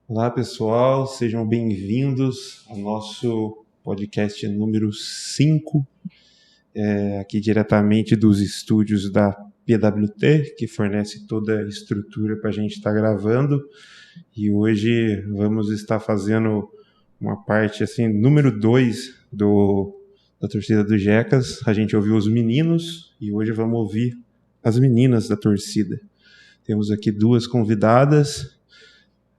Olá pessoal, sejam bem-vindos ao nosso podcast número 5, aqui diretamente dos estúdios da PWT, que fornece toda a estrutura para a gente estar gravando. E hoje vamos estar fazendo uma parte assim, número 2 da torcida do Jecas. A gente ouviu os meninos e hoje vamos ouvir as meninas da torcida. Temos aqui duas convidadas,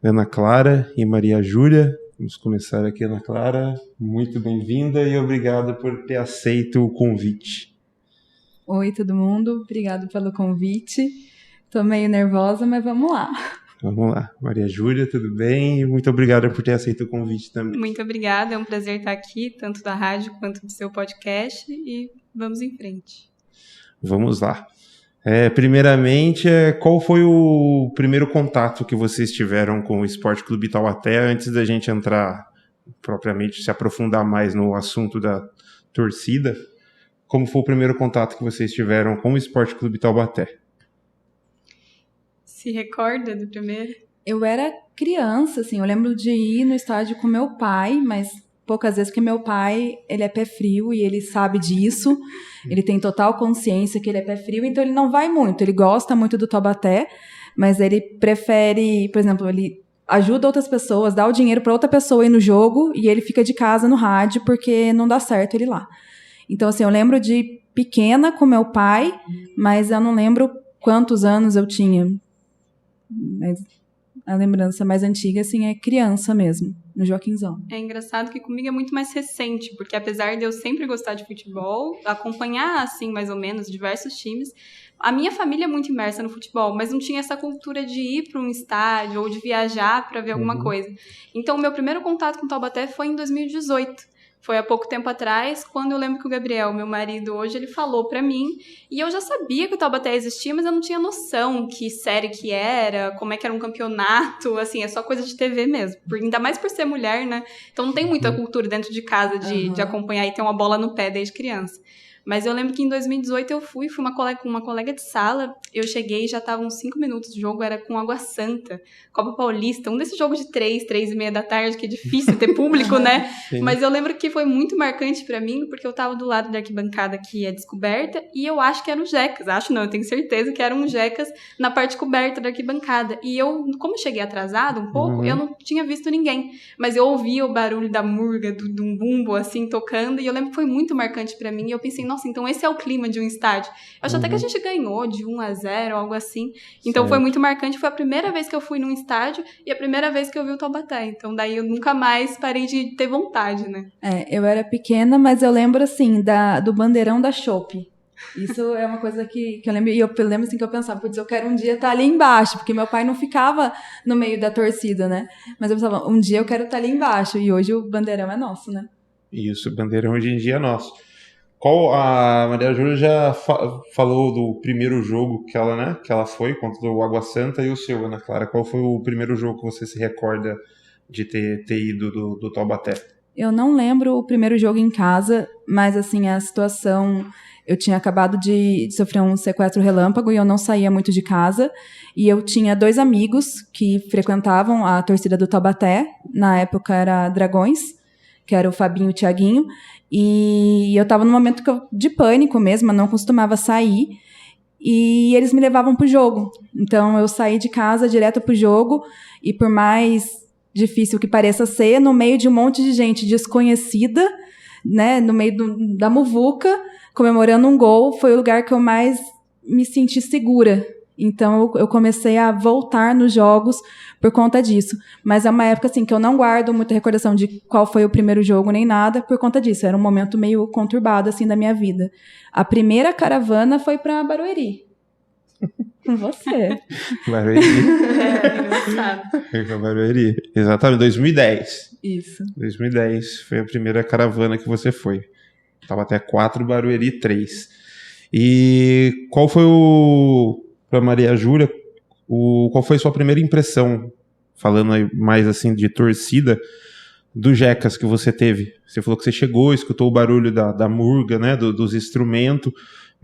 Ana Clara e Maria Júlia. Vamos começar aqui, Ana Clara. Muito bem-vinda e obrigado por ter aceito o convite. Oi, todo mundo. Obrigado pelo convite. Tô meio nervosa, mas vamos lá. Vamos lá. Maria Júlia, tudo bem? E muito obrigada por ter aceito o convite também. Muito obrigada. É um prazer estar aqui, tanto da rádio quanto do seu podcast. E vamos em frente. Vamos lá. Primeiramente, qual foi o primeiro contato que vocês tiveram com o Esporte Clube Taubaté antes da gente entrar propriamente, se aprofundar mais no assunto da torcida? Como foi o primeiro contato que vocês tiveram com o Esporte Clube Taubaté? Se recorda do primeiro? Eu era criança, assim, eu lembro de ir no estádio com meu pai, mas poucas vezes, porque meu pai, ele é pé frio e ele sabe disso, ele tem total consciência que ele é pé frio, então ele não vai muito, ele gosta muito do Taubaté, mas ele prefere, por exemplo, ele ajuda outras pessoas, dá o dinheiro para outra pessoa ir no jogo e ele fica de casa no rádio porque não dá certo ele lá. Então, assim, eu lembro de pequena com meu pai, mas eu não lembro quantos anos eu tinha. Mas a lembrança mais antiga, assim, é criança mesmo, no Joaquinzão. É engraçado que comigo é muito mais recente, porque apesar de eu sempre gostar de futebol, acompanhar, assim, mais ou menos, diversos times, a minha família é muito imersa no futebol, mas não tinha essa cultura de ir para um estádio ou de viajar para ver alguma coisa. Então, o meu primeiro contato com o Taubaté foi em 2018. Foi há pouco tempo atrás, quando eu lembro que o Gabriel, meu marido hoje, ele falou pra mim, e eu já sabia que o Taubaté existia, mas eu não tinha noção que série que era, como é que era um campeonato, assim, é só coisa de TV mesmo, ainda mais por ser mulher, né? Então não tem muita cultura dentro de casa de acompanhar e ter uma bola no pé desde criança. Mas eu lembro que em 2018 eu fui com uma colega de sala, eu cheguei e já estavam 5 minutos de jogo, era com Água Santa, Copa Paulista, um desses jogos de 3h30 da tarde, que é difícil ter público, né? Sim. Mas eu lembro que foi muito marcante pra mim, porque eu tava do lado da arquibancada que é descoberta, e eu acho que eram Jecas, eu tenho certeza que eram Jecas na parte coberta da arquibancada. E eu, como cheguei atrasado um pouco, eu não tinha visto ninguém, mas eu ouvia o barulho da murga, de um bumbo, assim, tocando, e eu lembro que foi muito marcante pra mim, e eu pensei, nossa, então esse é o clima de um estádio. Eu acho até que a gente ganhou de 1-0, algo assim. Então certo. Foi muito marcante. Foi a primeira vez que eu fui num estádio e a primeira vez que eu vi o Taubaté. Então daí eu nunca mais parei de ter vontade, né? Eu era pequena, mas eu lembro, assim, do bandeirão da Chopp. Isso é uma coisa que eu lembro. E eu lembro, assim, que eu pensava, putz, eu quero um dia estar ali embaixo, porque meu pai não ficava no meio da torcida, né? Mas eu pensava, um dia eu quero estar ali embaixo. E hoje o bandeirão é nosso, né? Isso, o bandeirão hoje em dia é nosso. A Maria Júlia já falou do primeiro jogo que ela foi contra o Água Santa, e o seu, Ana Clara? Qual foi o primeiro jogo que você se recorda de ter ido do Taubaté? Eu não lembro o primeiro jogo em casa, mas assim, a situação... Eu tinha acabado de sofrer um sequestro relâmpago e eu não saía muito de casa. E eu tinha 2 amigos que frequentavam a torcida do Taubaté. Na época era Dragões, que era o Fabinho e o Thiaguinho. E eu estava num momento de pânico mesmo, eu não costumava sair. E eles me levavam pro jogo. Então eu saí de casa direto pro jogo. E por mais difícil que pareça ser, no meio de um monte de gente desconhecida, né, no meio da muvuca, comemorando um gol, foi o lugar que eu mais me senti segura. Então eu comecei a voltar nos jogos por conta disso. Mas é uma época assim que eu não guardo muita recordação de qual foi o primeiro jogo nem nada por conta disso. Era um momento meio conturbado assim da minha vida. A primeira caravana foi para Barueri. Com você. Barueri. Foi para Barueri. Exatamente, 2010. Isso. 2010 foi a primeira caravana que você foi. Tava até 4, Barueri 3. E qual foi para Maria Júlia, qual foi a sua primeira impressão, falando aí mais assim de torcida, do Jecas que você teve? Você falou que você chegou, escutou o barulho da murga, né, dos instrumentos,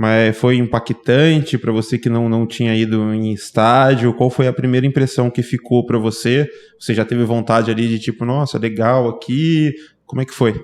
mas foi impactante para você que não tinha ido em estádio? Qual foi a primeira impressão que ficou para você? Você já teve vontade ali de tipo, nossa, legal aqui? Como é que foi?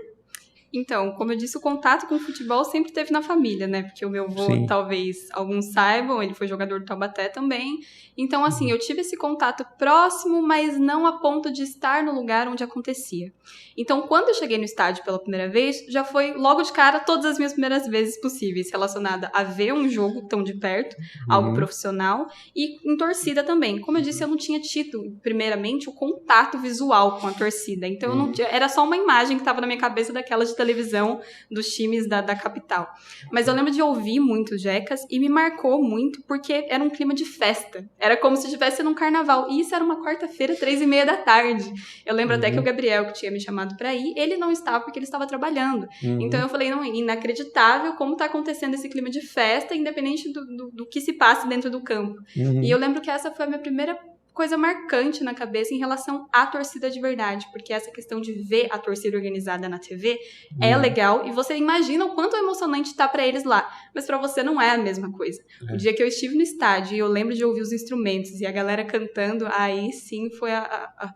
Então, como eu disse, o contato com o futebol sempre teve na família, né? Porque o meu avô, Sim. talvez alguns saibam, ele foi jogador do Taubaté também. Então, assim, eu tive esse contato próximo, mas não a ponto de estar no lugar onde acontecia. Então, quando eu cheguei no estádio pela primeira vez, já foi logo de cara todas as minhas primeiras vezes possíveis, relacionada a ver um jogo tão de perto, algo profissional, e em torcida também. Como eu disse, eu não tinha tido, primeiramente, o contato visual com a torcida. Então, eu não tinha, era só uma imagem que estava na minha cabeça daquela de televisão dos times da capital. Mas eu lembro de ouvir muito Jecas e me marcou muito porque era um clima de festa. Era como se estivesse num carnaval. E isso era uma quarta-feira, 3h30 da tarde. Eu lembro até que o Gabriel, que tinha me chamado pra ir, ele não estava porque ele estava trabalhando. Então eu falei, não, inacreditável como tá acontecendo esse clima de festa, independente do que se passe dentro do campo. E eu lembro que essa foi a minha primeira coisa marcante na cabeça em relação à torcida de verdade, porque essa questão de ver a torcida organizada na TV é legal, e você imagina o quanto é emocionante tá pra eles lá, mas pra você não é a mesma coisa. O dia que eu estive no estádio e eu lembro de ouvir os instrumentos e a galera cantando, aí sim foi a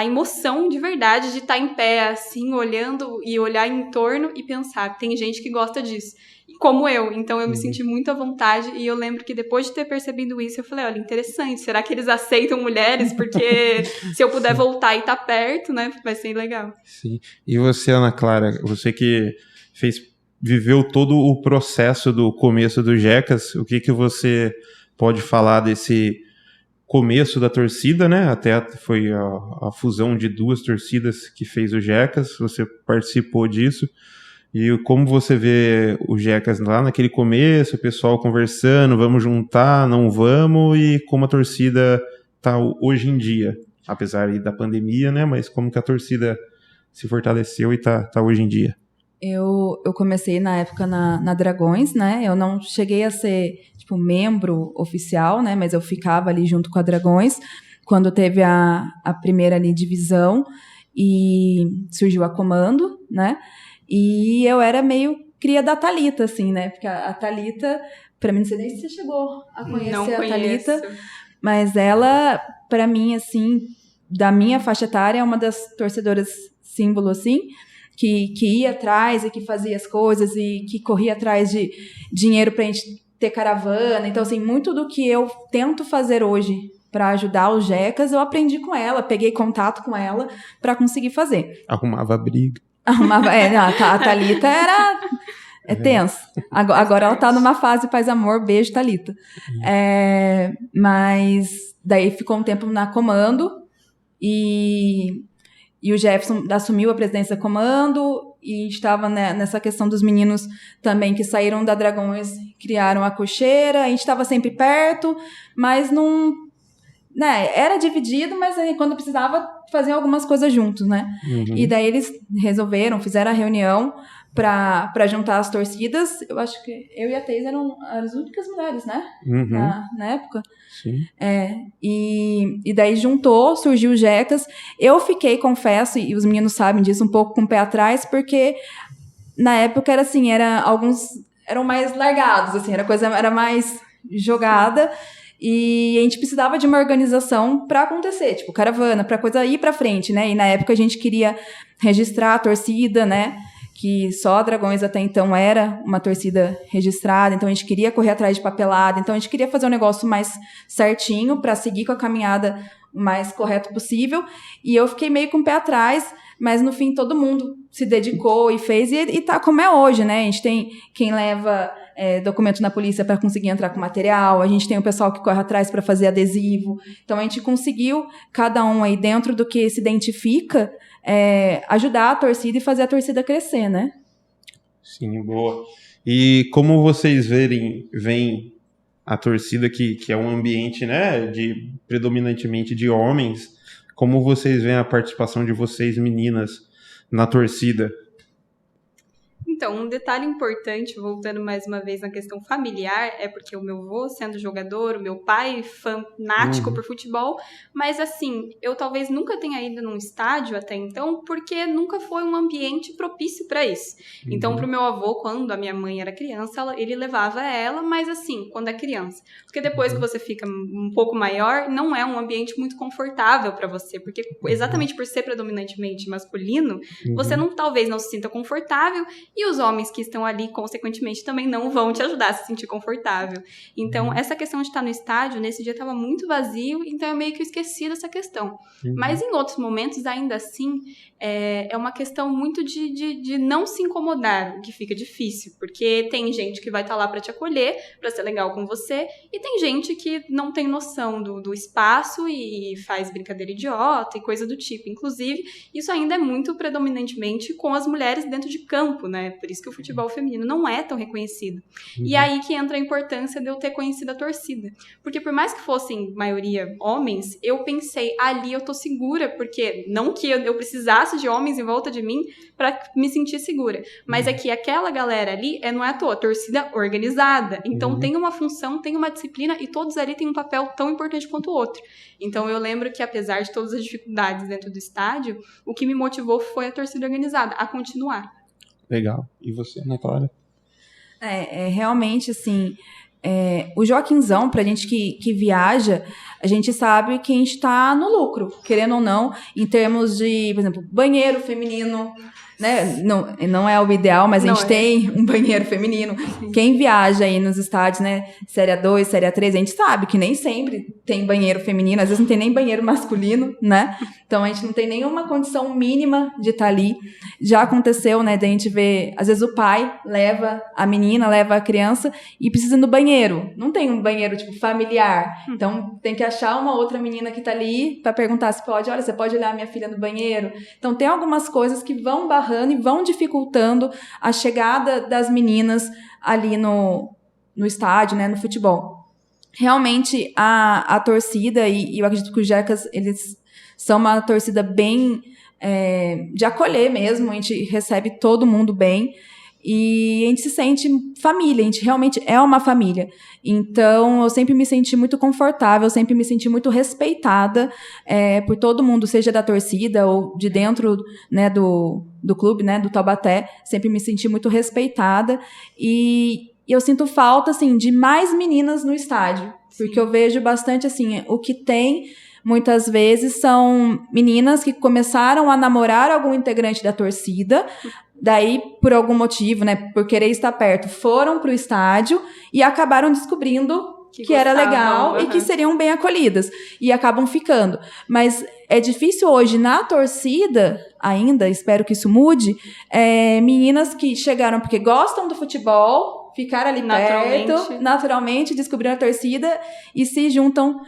emoção de verdade de estar em pé, assim, olhando e olhar em torno e pensar, tem gente que gosta disso. Como eu, então eu me senti muito à vontade, e eu lembro que depois de ter percebido isso, eu falei, olha, interessante, será que eles aceitam mulheres? Porque se eu puder voltar e estar perto, né, vai ser legal. Sim. E você, Ana Clara, você que viveu todo o processo do começo do Jecas, o que você pode falar desse começo da torcida, né? Até foi a fusão de duas torcidas que fez o Jecas, você participou disso. E como você vê o Jecas lá naquele começo, o pessoal conversando, vamos juntar, não vamos, e como a torcida está hoje em dia, apesar aí da pandemia, né? Mas como que a torcida se fortaleceu e tá hoje em dia? Eu comecei na época na Dragões, né? Eu não cheguei a ser, tipo, membro oficial, né? Mas eu ficava ali junto com a Dragões quando teve a primeira ali divisão e surgiu a Comando, né? E eu era meio cria da Thalita, assim, né? Porque a Thalita, pra mim, não sei nem se você chegou a conhecer a Thalita, mas ela, pra mim, assim, da minha faixa etária, é uma das torcedoras símbolo, assim, que ia atrás e que fazia as coisas e que corria atrás de dinheiro pra gente ter caravana. Então, assim, muito do que eu tento fazer hoje para ajudar os Jecas, eu aprendi com ela, peguei contato com ela para conseguir fazer. Arrumava briga. A Thalita é tenso. Agora ela tá numa fase paz amor, beijo, Thalita. Mas daí ficou um tempo na Comando e o Jefferson assumiu a presidência da Comando e estava, né, nessa questão dos meninos também que saíram da Dragões, criaram a Cocheira, a gente estava sempre perto, mas não... Né, era dividido, mas aí, quando precisava fazer algumas coisas juntos, né? E daí eles fizeram a reunião para juntar as torcidas. Eu acho que eu e a Teis eram as únicas mulheres, né? Na época. Sim. E daí surgiu o Jecas. Eu fiquei, confesso, e os meninos sabem disso, um pouco com o pé atrás, porque na época era assim, alguns eram mais largados, assim, a coisa era mais jogada. E a gente precisava de uma organização para acontecer, tipo, caravana, para coisa ir para frente, né? E na época a gente queria registrar a torcida, né? Que só a Dragões até então era uma torcida registrada, então a gente queria correr atrás de papelada, então a gente queria fazer um negócio mais certinho para seguir com a caminhada o mais correto possível. E eu fiquei meio com o pé atrás, mas no fim todo mundo se dedicou e fez, e tá como é hoje, né? A gente tem quem leva documento na polícia para conseguir entrar com material, a gente tem o pessoal que corre atrás para fazer adesivo, então a gente conseguiu, cada um aí dentro do que se identifica, ajudar a torcida e fazer a torcida crescer, né? Sim, boa. E como vocês veem a torcida que é um ambiente, né, predominantemente de homens, como vocês veem a participação de vocês, meninas, na torcida? Então, um detalhe importante, voltando mais uma vez na questão familiar, é porque o meu avô, sendo jogador, o meu pai, fanático por futebol, mas assim, eu talvez nunca tenha ido num estádio até então, porque nunca foi um ambiente propício para isso. Então, pro meu avô, quando a minha mãe era criança, ele levava ela, mas assim, quando é criança. Porque depois que você fica um pouco maior, não é um ambiente muito confortável para você, porque exatamente por ser predominantemente masculino, você talvez não se sinta confortável, e os homens que estão ali, consequentemente, também não vão te ajudar a se sentir confortável. Então, essa questão de estar no estádio, nesse dia estava muito vazio, então eu meio que esqueci dessa questão. Mas em outros momentos, ainda assim, é uma questão muito de não se incomodar, o que fica difícil, porque tem gente que vai estar lá para te acolher, para ser legal com você, e tem gente que não tem noção do espaço e faz brincadeira idiota e coisa do tipo. Inclusive, isso ainda é muito predominantemente com as mulheres dentro de campo, né? Por isso que o futebol feminino não é tão reconhecido. E aí que entra a importância de eu ter conhecido a torcida. Porque por mais que fossem maioria homens, eu pensei, ali eu tô segura, porque não que eu precisasse de homens em volta de mim para me sentir segura, mas é que aquela galera ali não é à toa, torcida organizada. Então tem uma função, tem uma disciplina e todos ali têm um papel tão importante quanto o outro. Então eu lembro que apesar de todas as dificuldades dentro do estádio, o que me motivou foi a torcida organizada, a continuar. Legal. E você, Ana Clara? Realmente, assim, o Joaquinzão, pra gente que viaja, a gente sabe que a gente tá no lucro, querendo ou não, em termos de, por exemplo, banheiro feminino, né? Não é o ideal, mas a gente tem um banheiro feminino. Quem viaja aí nos estádios, né? Série A2, Série A3, a gente sabe que nem sempre tem banheiro feminino, às vezes não tem nem banheiro masculino, né? Então a gente não tem nenhuma condição mínima de estar ali. Já aconteceu, né, da gente ver, às vezes o pai leva a menina, leva a criança e precisa ir no banheiro. Não tem um banheiro, tipo, familiar. Então tem que achar uma outra menina que tá ali para perguntar se pode. Olha, você pode olhar a minha filha no banheiro? Então tem algumas coisas que vão barrando e vão dificultando a chegada das meninas ali no estádio, né, no futebol. Realmente, a torcida, e eu acredito que os Jecas, eles são uma torcida bem de acolher mesmo, a gente recebe todo mundo bem, e a gente se sente família, a gente realmente é uma família. Então, eu sempre me senti muito confortável, sempre me senti muito respeitada por todo mundo, seja da torcida ou de dentro, né, do clube, né, do Taubaté. Sempre me senti muito respeitada. E eu sinto falta, assim, de mais meninas no estádio. Porque eu vejo bastante, assim, o que tem... Muitas vezes são meninas que começaram a namorar algum integrante da torcida, daí, por algum motivo, né, por querer estar perto, foram para o estádio e acabaram descobrindo que era legal e que seriam bem acolhidas. E acabam ficando. Mas é difícil hoje, na torcida, ainda, espero que isso mude, meninas que chegaram porque gostam do futebol, ficaram ali perto, naturalmente, descobriram a torcida e se juntam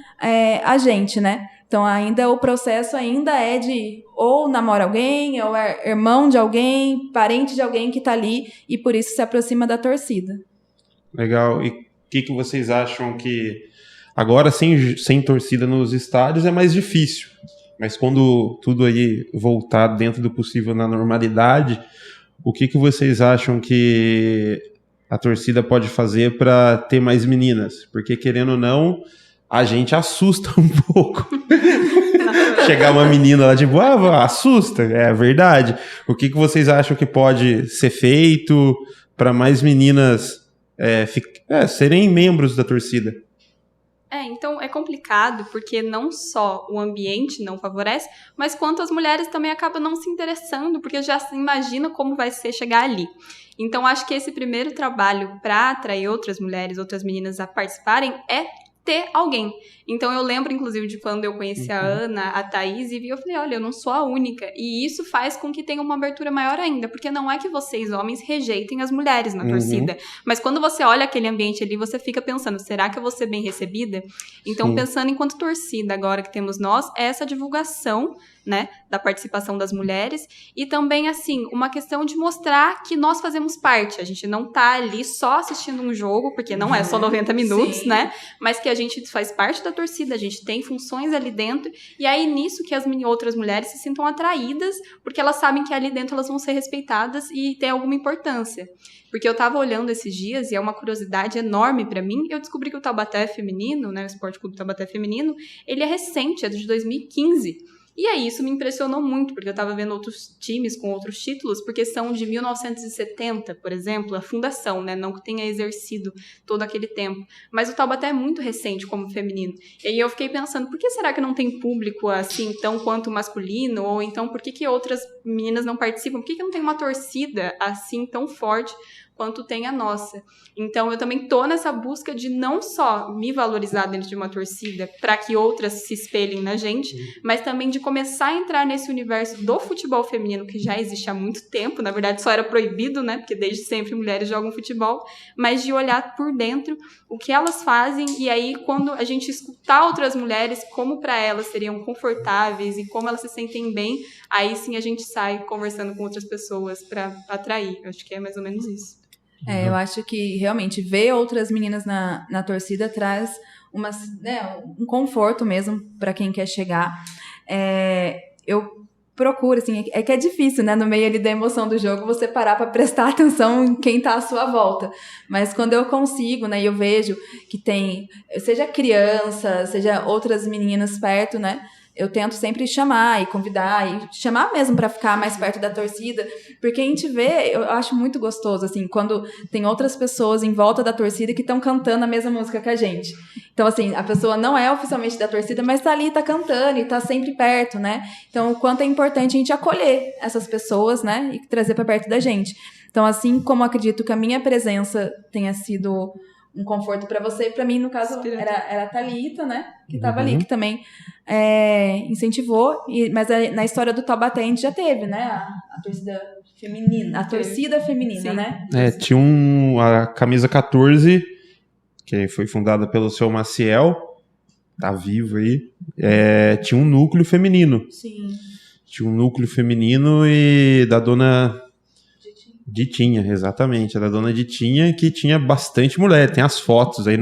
a gente, né? Então, ainda o processo ainda é de ou namora alguém, ou é irmão de alguém, parente de alguém que está ali e por isso se aproxima da torcida. Legal. E o que vocês acham que agora sem torcida nos estádios é mais difícil, mas quando tudo aí voltar dentro do possível na normalidade, o que vocês acham que a torcida pode fazer para ter mais meninas? Porque, querendo ou não, a gente assusta um pouco. Chegar uma menina lá, tipo, assusta, é verdade. O que vocês acham que pode ser feito para mais meninas serem membros da torcida? Então é complicado, porque não só o ambiente não favorece, mas quanto as mulheres também acabam não se interessando, porque já se imagina como vai ser chegar ali. Então acho que esse primeiro trabalho para atrair outras mulheres, outras meninas a participarem é ter alguém. Então eu lembro, inclusive, de quando eu conheci a Ana, a Thaís, e vi, eu falei, olha, eu não sou a única. E isso faz com que tenha uma abertura maior ainda, porque não é que vocês, homens, rejeitem as mulheres na torcida, mas quando você olha aquele ambiente ali, você fica pensando, será que eu vou ser bem recebida? Então, pensando enquanto torcida, agora que temos nós, essa divulgação né, da participação das mulheres, e também, assim, uma questão de mostrar que nós fazemos parte, a gente não tá ali só assistindo um jogo, porque não é só 90 minutos, Sim. né, mas que a gente faz parte da torcida, a gente tem funções ali dentro, e aí nisso que as outras mulheres se sintam atraídas, porque elas sabem que ali dentro elas vão ser respeitadas e tem alguma importância. Porque eu tava olhando esses dias, e é uma curiosidade enorme pra mim, eu descobri que o Taubaté feminino, né, o Esporte Clube Taubaté feminino, ele é recente, é de 2015. E aí isso me impressionou muito, porque eu tava vendo outros times com outros títulos, porque são de 1970, por exemplo, a fundação, né, não que tenha exercido todo aquele tempo. Mas o Taubaté é muito recente como feminino. E aí eu fiquei pensando, por que será que não tem público assim tão quanto masculino? Ou então, por que outras meninas não participam? Por que não tem uma torcida assim tão forte quanto tem a nossa? Então, eu também tô nessa busca de não só me valorizar dentro de uma torcida para que outras se espelhem na gente, mas também de começar a entrar nesse universo do futebol feminino, que já existe há muito tempo, na verdade só era proibido, né, porque desde sempre mulheres jogam futebol, mas de olhar por dentro o que elas fazem, e aí quando a gente escutar outras mulheres, como para elas seriam confortáveis e como elas se sentem bem, aí sim a gente sai conversando com outras pessoas para atrair. Eu acho que é mais ou menos isso. Eu acho que realmente ver outras meninas na torcida traz um conforto mesmo para quem quer chegar. Eu procuro, assim, é que é difícil, né, no meio ali da emoção do jogo, você parar para prestar atenção em quem tá à sua volta. Mas quando eu consigo, né, e eu vejo que tem, seja criança, seja outras meninas perto, né, eu tento sempre chamar e convidar, e chamar mesmo para ficar mais perto da torcida, porque a gente vê, eu acho muito gostoso, assim, quando tem outras pessoas em volta da torcida que estão cantando a mesma música que a gente. Então, assim, a pessoa não é oficialmente da torcida, mas tá ali, tá cantando e tá sempre perto, né? Então, o quanto é importante a gente acolher essas pessoas, né, e trazer para perto da gente. Então, assim como eu acredito que a minha presença tenha sido um conforto para você, para mim, no caso, era a Thalita, né, que tava ali, que também incentivou, mas na história do Taubaté a gente já teve, né, a torcida feminina, Sim. né? Tinha a camisa 14, que foi fundada pelo seu Maciel, tá vivo aí, tinha um núcleo feminino. Sim. Tinha um núcleo feminino e da dona Ditinha, exatamente, da dona Ditinha, que tinha bastante mulher. Tem as fotos aí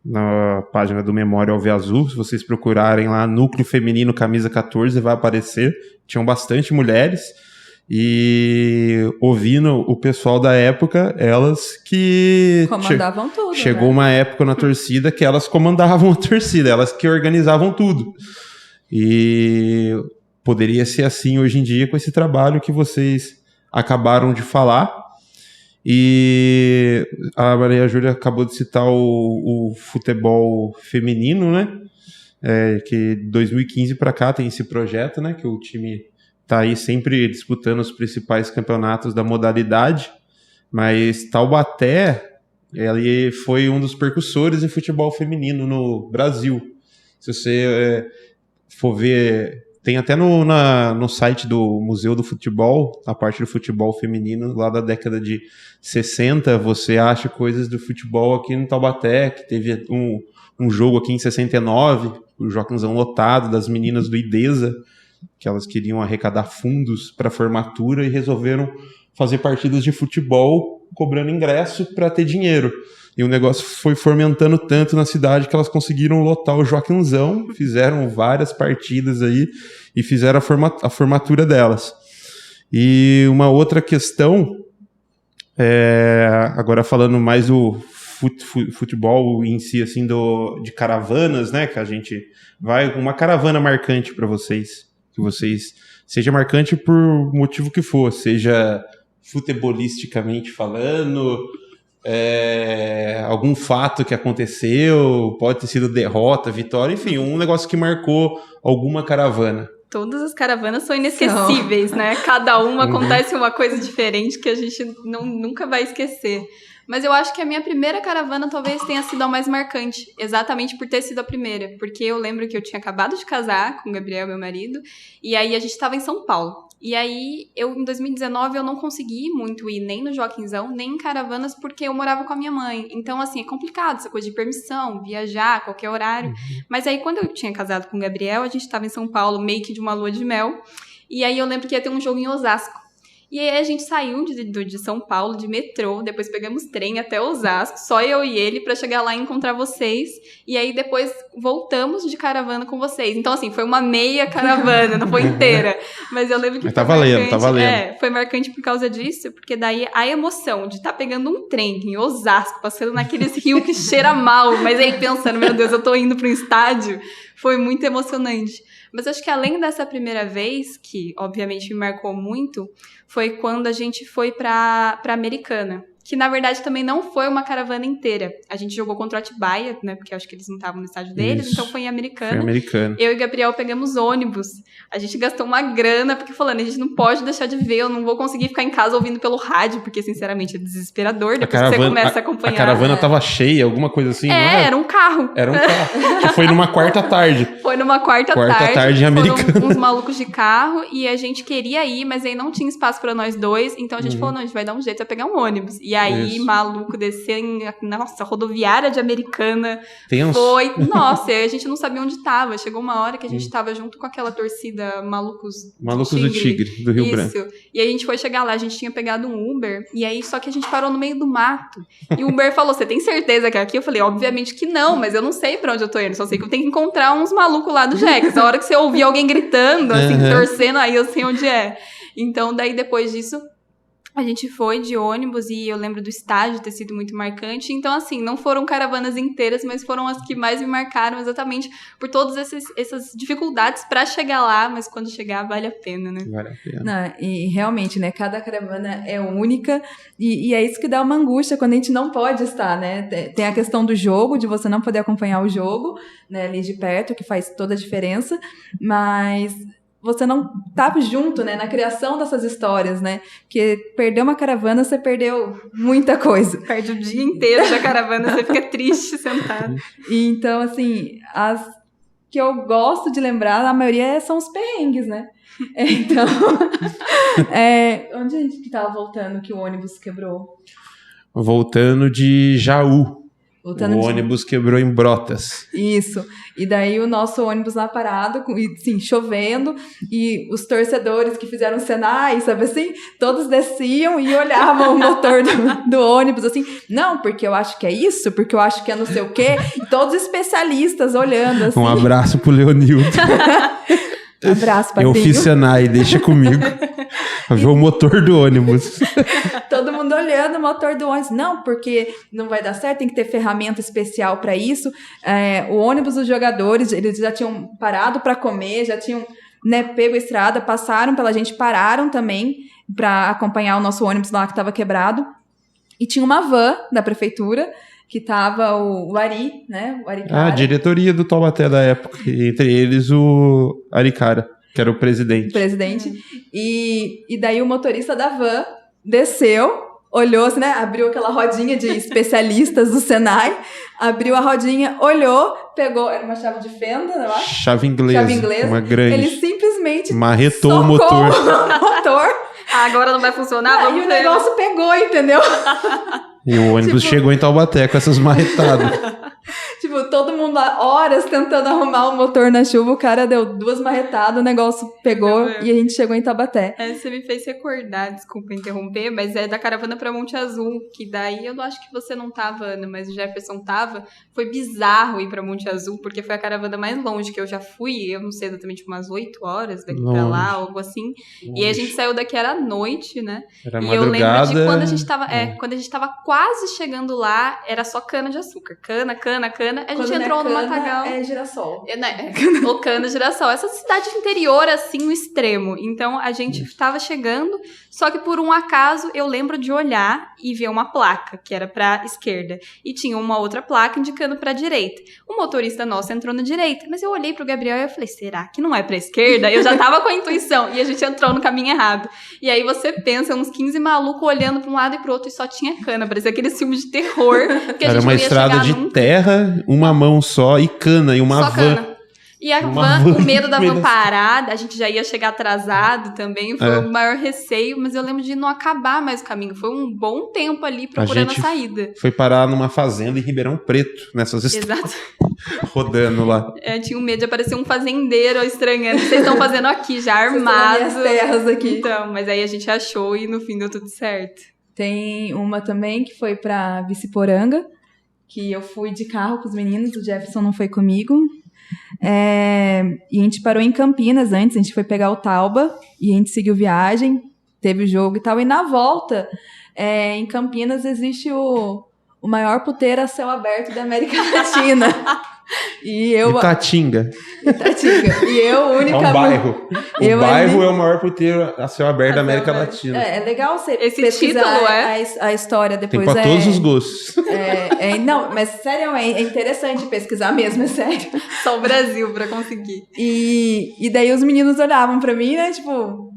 na página do Memória Alviazul, se vocês procurarem lá, Núcleo Feminino Camisa 14, vai aparecer. Tinham bastante mulheres, e ouvindo o pessoal da época, elas que comandavam tudo, chegou, né? uma época na torcida que elas comandavam a torcida, elas que organizavam tudo. E poderia ser assim hoje em dia com esse trabalho que vocês acabaram de falar. E a Maria Júlia acabou de citar o futebol feminino, né? Que de 2015 para cá tem esse projeto, né? Que o time tá aí sempre disputando os principais campeonatos da modalidade. Mas Taubaté, ele foi um dos percussores em futebol feminino no Brasil. Se você for ver, tem até no site do Museu do Futebol, a parte do futebol feminino, lá da década de 60, você acha coisas do futebol aqui no Taubaté, que teve um jogo aqui em 69, o Joaquinzão lotado, das meninas do IDESA, que elas queriam arrecadar fundos para formatura e resolveram fazer partidas de futebol cobrando ingresso para ter dinheiro. E o negócio foi fomentando tanto na cidade que elas conseguiram lotar o Joaquinzão, fizeram várias partidas aí e fizeram a formatura delas. E uma outra questão, agora falando mais do futebol em si, assim, de caravanas, né, que a gente vai, uma caravana marcante para vocês, que vocês, seja marcante por motivo que for, seja futebolisticamente falando, algum fato que aconteceu, pode ter sido derrota, vitória, enfim, um negócio que marcou alguma caravana. Todas as caravanas são inesquecíveis, né? Cada uma acontece uma coisa diferente que a gente nunca vai esquecer. Mas eu acho que a minha primeira caravana talvez tenha sido a mais marcante, exatamente por ter sido a primeira. Porque eu lembro que eu tinha acabado de casar com o Gabriel, meu marido, e aí a gente estava em São Paulo. E aí, em 2019, eu não consegui muito ir nem no Joaquinzão, nem em caravanas, porque eu morava com a minha mãe. Então, assim, é complicado essa coisa de permissão, viajar, qualquer horário. Mas aí, quando eu tinha casado com o Gabriel, a gente tava em São Paulo, meio que de uma lua de mel. E aí, eu lembro que ia ter um jogo em Osasco. E aí a gente saiu de São Paulo, de metrô, depois pegamos trem até Osasco, só eu e ele, pra chegar lá e encontrar vocês. E aí depois voltamos de caravana com vocês. Então, assim, foi uma meia caravana, não foi inteira. Mas eu lembro que mas tá valendo, tá valendo. Foi marcante por causa disso, porque daí a emoção de estar pegando um trem em Osasco, passando naqueles rios que cheira mal, mas aí pensando, meu Deus, eu tô indo pra um estádio, foi muito emocionante. Mas acho que além dessa primeira vez, que obviamente me marcou muito, foi quando a gente foi pra Americana. Que, na verdade, também não foi uma caravana inteira. A gente jogou contra o Atibaia, né? Porque eu acho que eles não estavam no estádio deles, Isso. então foi em Americana. Foi Americana. Eu e Gabriel pegamos ônibus. A gente gastou uma grana, porque falando, a gente não pode deixar de ver, eu não vou conseguir ficar em casa ouvindo pelo rádio, porque, sinceramente, é desesperador. Depois que você começa a acompanhar. A caravana tava cheia, alguma coisa assim, não é? Era um carro. Era um carro. Que foi numa quarta tarde. Foi numa quarta tarde em Americana. Foram uns malucos de carro, e a gente queria ir, mas aí não tinha espaço pra nós dois, então a gente falou, não, a gente vai dar um jeito, vai pegar um ônibus. E aí, maluco, descer em, nossa, rodoviária de Americana. Foi, nossa, a gente não sabia onde tava. Chegou uma hora que a gente tava junto com aquela torcida Malucos do Tigre, do Rio Branco. E aí a gente foi chegar lá, a gente tinha pegado um Uber, e aí só que a gente parou no meio do mato. E o Uber falou, você tem certeza que é aqui? Eu falei, obviamente que não, mas eu não sei pra onde eu tô indo, só sei que eu tenho que encontrar uns malucos lá do Jex. A hora que você ouvir alguém gritando, assim, torcendo, aí eu sei onde é. Então, daí depois disso, a gente foi de ônibus e eu lembro do estádio ter sido muito marcante. Então, assim, não foram caravanas inteiras, mas foram as que mais me marcaram exatamente por todas essas dificuldades pra chegar lá, mas quando chegar vale a pena, né? Vale a pena. Não, e realmente, né, cada caravana é única e é isso que dá uma angústia quando a gente não pode estar, né? Tem a questão do jogo, de você não poder acompanhar o jogo, né, ali de perto, que faz toda a diferença, mas você não tá junto, né, na criação dessas histórias, né? Porque perder uma caravana, você perdeu muita coisa. Perde o dia inteiro da caravana, você fica triste sentado. Então, assim, as que eu gosto de lembrar, a maioria são os perrengues, né? Então, onde a gente que tava voltando que o ônibus quebrou? Voltando de Jaú. O ônibus quebrou em Brotas. Isso. E daí o nosso ônibus lá parado, sim, chovendo, e os torcedores que fizeram o Senai, sabe assim, todos desciam e olhavam o motor do ônibus, assim, não, porque eu acho que é isso, porque eu acho que é não sei o quê, e todos especialistas olhando, assim. Um abraço pro Leonildo. Abraço, Patrício. Eu fiz Senai, deixa comigo. Ver o motor do ônibus. Todo mundo olhando o motor do ônibus. Não, porque não vai dar certo, tem que ter ferramenta especial para isso. O ônibus dos jogadores, eles já tinham parado para comer, já tinham, né, pego a estrada, passaram pela gente, pararam também para acompanhar o nosso ônibus lá que estava quebrado. E tinha uma van da prefeitura, que tava o Ari, né? O Aricara. A diretoria do Taubaté da época. Entre eles o Aricara, que era o presidente. E daí o motorista da van desceu, olhou assim, né? Abriu aquela rodinha de especialistas do Senai, abriu a rodinha, olhou, pegou, era uma chave de fenda, eu acho. Chave inglesa, uma grande. Ele simplesmente marretou o motor. Agora não vai funcionar? E o negócio pegou, entendeu? E o ônibus chegou em Taubaté com essas marretadas. Tipo, todo mundo lá, horas tentando arrumar o motor na chuva, o cara deu 2 marretadas, o negócio pegou e a gente chegou em Taubaté. Você me fez recordar, desculpa interromper, mas é da caravana pra Monte Azul, que daí eu acho que você não tava, Ana, mas o Jefferson tava. Foi bizarro ir pra Monte Azul, porque foi a caravana mais longe que eu já fui, eu não sei exatamente, umas 8 horas daqui pra lá, algo assim. E a gente saiu daqui, era noite, né? Era e madrugada. eu lembro de quando a gente tava quase chegando lá, era só cana de açúcar. Cana. A gente entrou no Matagal. É girassol. O cana, girassol. Essa cidade interior, assim, no extremo. Então, a gente tava chegando, só que por um acaso, eu lembro de olhar e ver uma placa, que era pra esquerda. E tinha uma outra placa indicando pra direita. O motorista nosso entrou na direita, mas eu olhei pro Gabriel e eu falei, será que não é pra esquerda? Eu já tava com a intuição, e a gente entrou no caminho errado. E aí você pensa, uns 15 malucos olhando pra um lado e pro outro, e só tinha cana. Parecia aquele filme de terror. Que a era gente uma estrada de terra, uma mão só e cana, e uma só van. Cana. E o medo da van parada, a gente já ia chegar atrasado também, foi o maior receio, mas eu lembro de não acabar mais o caminho. Foi um bom tempo ali procurando a saída. Foi parar numa fazenda em Ribeirão Preto, nessas Exato. Rodando lá. Eu tinha um medo de aparecer um fazendeiro estranhando. O que vocês estão fazendo aqui, já armados. As terras aqui. Então, mas aí a gente achou e no fim deu tudo certo. Tem uma também que foi pra Vice-Poranga, que eu fui de carro com os meninos, o Jefferson não foi comigo. E a gente parou em Campinas antes, a gente foi pegar o Tauba e a gente seguiu viagem, teve o jogo e tal. E na volta, em Campinas, existe o maior puteiro a céu aberto da América Latina. Itatinga. E eu, única... É um bairro. O bairro é o maior puteiro a céu aberto da América Latina. É legal você Esse pesquisar título, a história depois. Tem pra todos os gostos. Não, mas sério, é interessante pesquisar mesmo, é sério. Só o Brasil pra conseguir. E daí os meninos olhavam pra mim, né, tipo...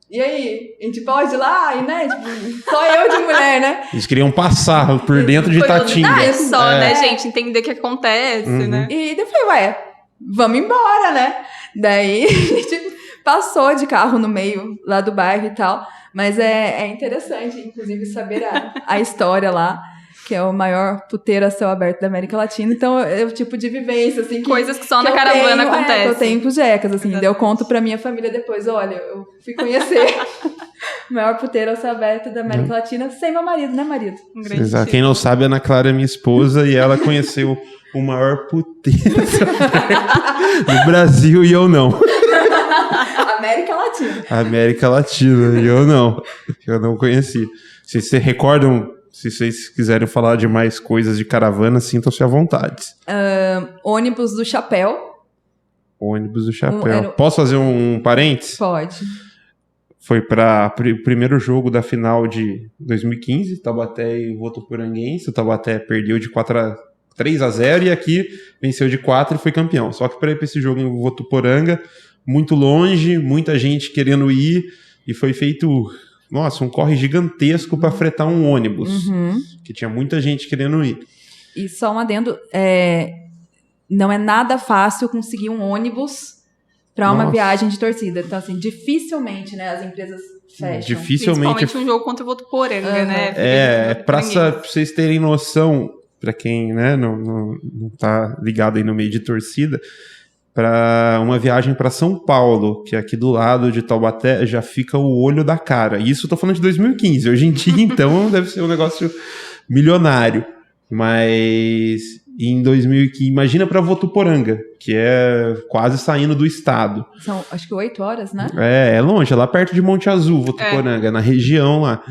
E aí, a gente pode ir lá? E, né, tipo, só eu de mulher, né? Eles queriam passar por dentro de Itatinga. Né, gente? Entender o que acontece, né? E daí eu falei, vamos embora, né? Daí a gente passou de carro no meio lá do bairro e tal. Mas é interessante, inclusive, saber a história lá, que é o maior puteiro a céu aberto da América Latina. Então, é o tipo de vivência, assim... Coisas que só na caravana acontecem. Que eu tenho com os jecas, assim. Daí eu conto pra minha família depois, olha, eu fui conhecer o maior puteiro a céu aberto da América Latina sem meu marido, né, marido? Exato. Quem não sabe, a Ana Clara é minha esposa e ela conheceu o maior puteiro do Brasil e eu não. América Latina. América Latina, e eu não. Eu não conheci. Se vocês recordam... Se vocês quiserem falar de mais coisas de caravana, sintam-se à vontade. Ônibus do Chapéu. Ônibus do Chapéu. Posso fazer um parênteses? Pode. Foi para o primeiro jogo da final de 2015, Taubaté e Votuporanguense. O Taubaté perdeu de 3-0 e aqui venceu de 4 e foi campeão. Só que para ir para esse jogo em Votuporanga, muito longe, muita gente querendo ir e foi feito... Nossa, um corre gigantesco para fretar um ônibus, que tinha muita gente querendo ir. E só um adendo, não é nada fácil conseguir um ônibus para uma viagem de torcida. Então, assim, dificilmente, né, as empresas fecham. Dificilmente. Principalmente um jogo contra o Votuporanga, né? Para vocês terem noção, para quem, né, não tá ligado aí no meio de torcida, para uma viagem para São Paulo, que é aqui do lado de Taubaté, já fica o olho da cara. Isso eu tô falando de 2015. Hoje em dia, então, deve ser um negócio milionário. Mas em 2015, imagina para Votuporanga, que é quase saindo do estado. São, acho que 8 horas, né? É longe, é lá perto de Monte Azul, Votuporanga, na região lá.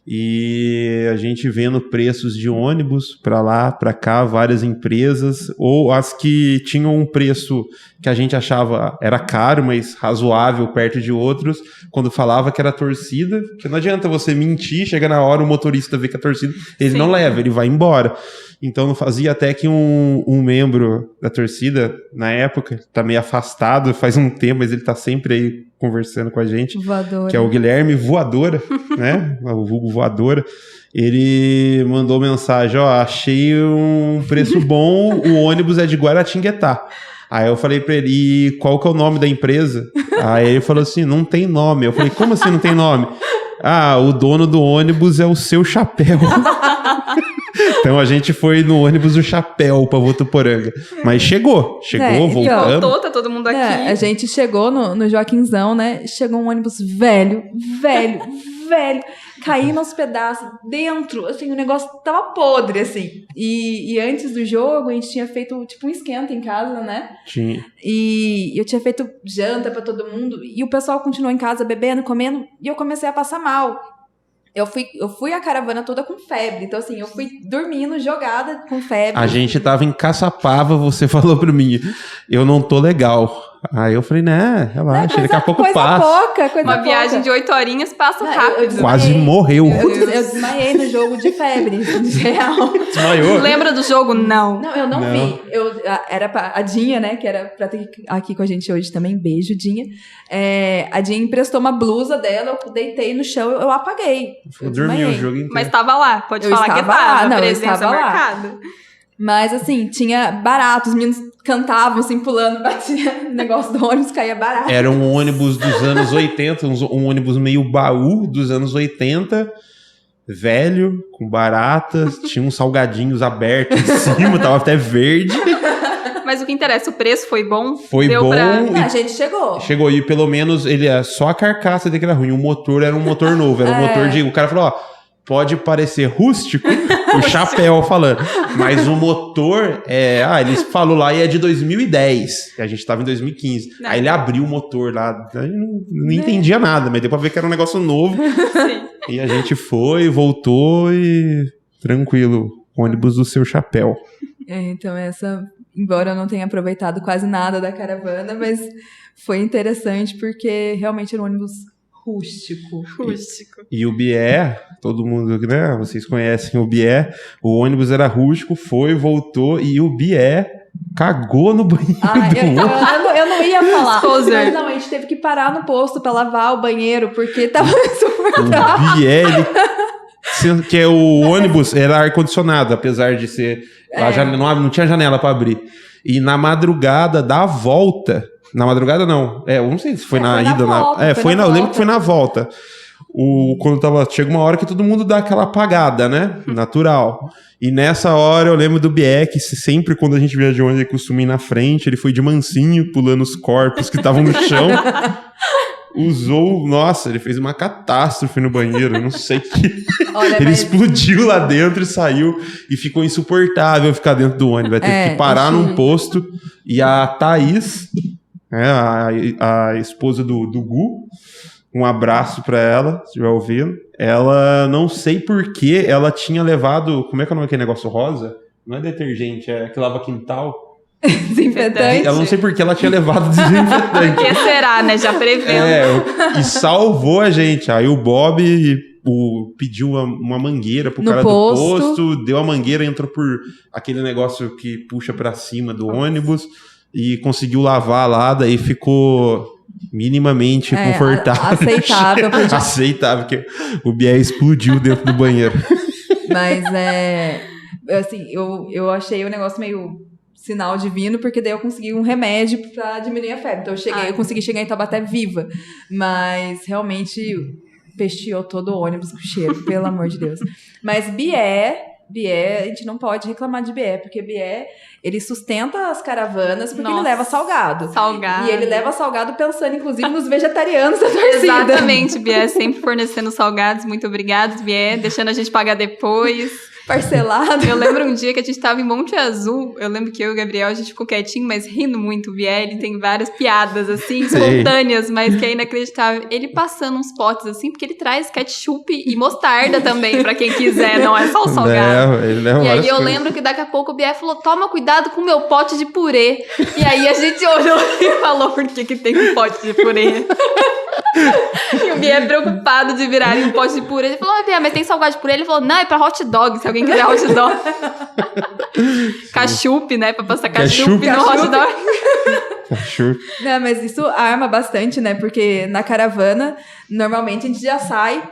E a gente vendo preços de ônibus para lá, para cá, várias empresas, ou as que tinham um preço que a gente achava era caro, mas razoável perto de outros, quando falava que era torcida, porque não adianta você mentir, chega na hora o motorista vê que é torcida, ele não leva, ele vai embora. Então não fazia até que um membro da torcida, na época, tá meio afastado, faz um tempo, mas ele tá sempre aí conversando com a gente, Voadora. Que é o Guilherme Voadora, né? O vulgo Voadora. Ele mandou mensagem, achei um preço bom, o ônibus é de Guaratinguetá. Aí eu falei pra ele, e qual que é o nome da empresa? Aí ele falou assim, não tem nome. Eu falei, como assim não tem nome? O dono do ônibus é o Seu Chapéu. Então a gente foi no ônibus do Chapéu pra Votuporanga. Mas chegou, voltamos. Voltou, tá todo mundo aqui. A gente chegou no Joaquinzão, né? Chegou um ônibus velho. Caindo aos pedaços, dentro, assim, o negócio tava podre, assim. E antes do jogo, a gente tinha feito, tipo, um esquenta em casa, né? Tinha. E eu tinha feito janta pra todo mundo, e o pessoal continuou em casa bebendo, comendo, e eu comecei a passar mal. Eu fui a caravana toda com febre, então assim, eu fui dormindo, jogada com febre. A gente tava em Caçapava, você falou pra mim, eu não tô legal. Aí eu falei, né, relaxa, daqui a pouco passa. Uma viagem de 8 horinhas passa rápido. Quase morreu. Eu desmaiei no jogo de febre, real. Desmaiou? Lembra do jogo? Não. Não, eu não vi. Era a Dinha, né, que era pra ter aqui com a gente hoje também, beijo, Dinha. A Dinha emprestou uma blusa dela, eu deitei no chão, eu apaguei. Eu dormi o jogo inteiro. Mas tava lá, pode falar que tava. Presença marcada. Mas, assim, tinha barato. Os meninos cantavam, assim, pulando, batia no negócio do ônibus, caía barato. Era um ônibus dos anos 80, um ônibus meio baú dos anos 80, velho, com baratas, tinha uns salgadinhos abertos em cima, tava até verde. Mas o que interessa, o preço foi bom? Foi bom. A gente chegou. Chegou, e pelo menos ele é só a carcaça dele que era ruim. O motor era um motor novo, era um motor de... O cara falou, ó, pode parecer rústico, o chapéu falando, mas o motor ele falou lá e é de 2010, e a gente tava em 2015. Não. Aí ele abriu o motor lá, eu não entendia nada, mas deu pra ver que era um negócio novo. Sim. E a gente foi, voltou e tranquilo, ônibus do seu chapéu. Então embora eu não tenha aproveitado quase nada da caravana, mas foi interessante porque realmente era um ônibus rústico. E o Bié, todo mundo, né? Vocês conhecem o Bié. O ônibus era rústico, foi, voltou e o Bié cagou no banheiro do ônibus. Eu não ia falar. Exposer. Mas não, a gente teve que parar no posto pra lavar o banheiro porque tava insuportável. O Bié, sendo que o ônibus era ar-condicionado, apesar de ser... não tinha janela pra abrir. E na madrugada da volta... Na madrugada, não. Eu não sei se foi na ida. Eu lembro que foi na volta. Quando chega uma hora que todo mundo dá aquela apagada, né? Natural. E nessa hora eu lembro do Bié, que sempre quando a gente via de onde ele costuma ir na frente, ele foi de mansinho, pulando os corpos que estavam no chão. Ele fez uma catástrofe no banheiro, eu não sei o que. Ele explodiu lá dentro e saiu, e ficou insuportável ficar dentro do ônibus. Vai ter que parar num posto, e a Thaís... a esposa do Gu, um abraço pra ela, se estiver ouvindo. Ela, não sei porquê, ela tinha levado, como é que é o nome daquele negócio rosa? Não é detergente, é que lava quintal. Desinfetante. Eu não sei porquê ela tinha levado desinfetante. Por que será, né? Já prevendo. E salvou a gente. Aí o Bob pediu uma mangueira pro cara do posto, deu a mangueira, entrou por aquele negócio que puxa pra cima do ônibus. E conseguiu lavar lá, daí ficou minimamente confortável. Aceitável. Aceitável, porque o Bié explodiu dentro do banheiro. Mas assim, eu achei o negócio meio sinal divino, porque daí eu consegui um remédio pra diminuir a febre. Então eu consegui chegar em Taubaté viva. Mas realmente pesteou todo o ônibus com cheiro, pelo amor de Deus. Mas Bié, a gente não pode reclamar de Bié, porque Bié, ele sustenta as caravanas porque ele leva salgado. E ele leva salgado pensando, inclusive, nos vegetarianos da torcida. Exatamente, Bié sempre fornecendo salgados. Muito obrigada, Bié, deixando a gente pagar depois. Parcelado. Eu lembro um dia que a gente tava em Monte Azul, eu lembro que eu e o Gabriel, a gente ficou quietinho, mas rindo muito. O Bié, ele tem várias piadas, assim, espontâneas, mas que é inacreditável. Ele passando uns potes, assim, porque ele traz ketchup e mostarda também, pra quem quiser, não é só o salgado. E aí eu lembro que daqui a pouco o Bié falou, toma cuidado com o meu pote de purê. E aí a gente olhou e falou, por que tem um pote de purê? E o Bié preocupado de virarem um pote de purê. Ele falou, Bié, mas tem salgado de purê? Ele falou, não, é pra hot dog, se alguém quiser hot dog. Cachup, né? Pra passar cachup no hot dog. Não, mas isso arma bastante, né? Porque na caravana, normalmente a gente já sai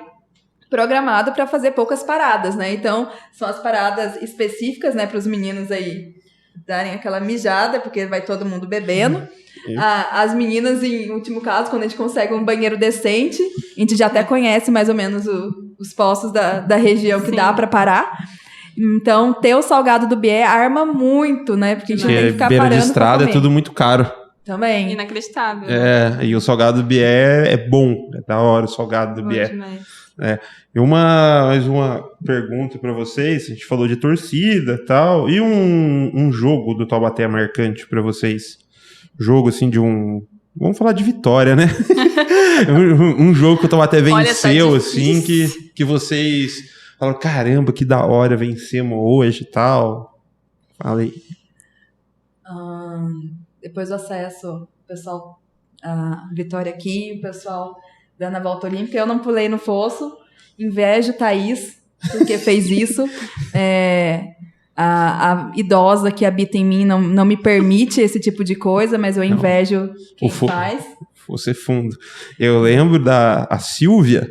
programado pra fazer poucas paradas, né? Então, são as paradas específicas, né? Pros meninos aí darem aquela mijada, porque vai todo mundo bebendo. As meninas, em último caso, quando a gente consegue um banheiro decente, a gente já até conhece mais ou menos os postos da região que dá pra parar. Então, ter o salgado do Bié arma muito, né? Porque a gente não tem que ficar parando. Beira de estrada é tudo muito caro. Também. Inacreditável. E o salgado do Bié é bom. É da hora o salgado do Bié. E mais uma pergunta pra vocês. A gente falou de torcida e tal. E um jogo do Taubaté marcante pra vocês? Jogo, assim, vamos falar de vitória, né? um jogo que o Taubaté venceu, assim, que vocês falaram, caramba, que da hora, vencemos hoje e tal. Fala aí. Depois do acesso, o pessoal, a vitória aqui, o pessoal dando a volta olímpica, eu não pulei no fosso, invejo Thaís, porque fez isso. A idosa que habita em mim não me permite esse tipo de coisa, mas eu invejo quem faz. Fosse fundo. Eu lembro da Silvia,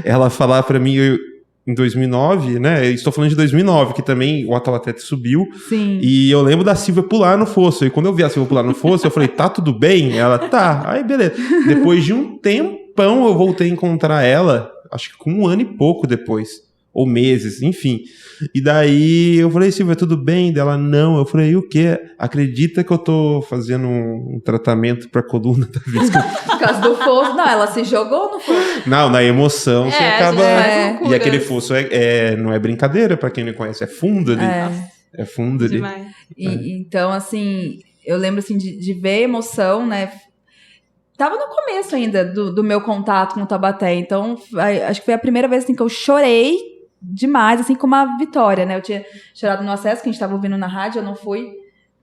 ela falar pra mim, em 2009, né? Estou falando de 2009, que também o Taubaté subiu. Sim. E eu lembro da Silvia pular no fosso. E quando eu vi a Silvia pular no fosso, eu falei, tá tudo bem? Ela, tá. Aí, beleza. Depois de um tempão, eu voltei a encontrar ela, acho que com 1 ano e pouco depois. Ou meses, enfim. E daí eu falei, Silvia, tudo bem? Dela, não. Eu falei, o quê? Acredita que eu tô fazendo um tratamento pra coluna da vez que eu... Por causa do fosso. Não, ela se jogou no fosso. Não, na emoção você acaba... loucuras. E aquele fosso não é brincadeira, pra quem não conhece, é fundo ali. É fundo ali. Demais. Então, assim, eu lembro assim, de ver a emoção, né? Tava no começo ainda do meu contato com o Taubaté, então acho que foi a primeira vez assim, que eu chorei demais, assim, com uma vitória, né? Eu tinha chorado no acesso, que a gente tava ouvindo na rádio, eu não fui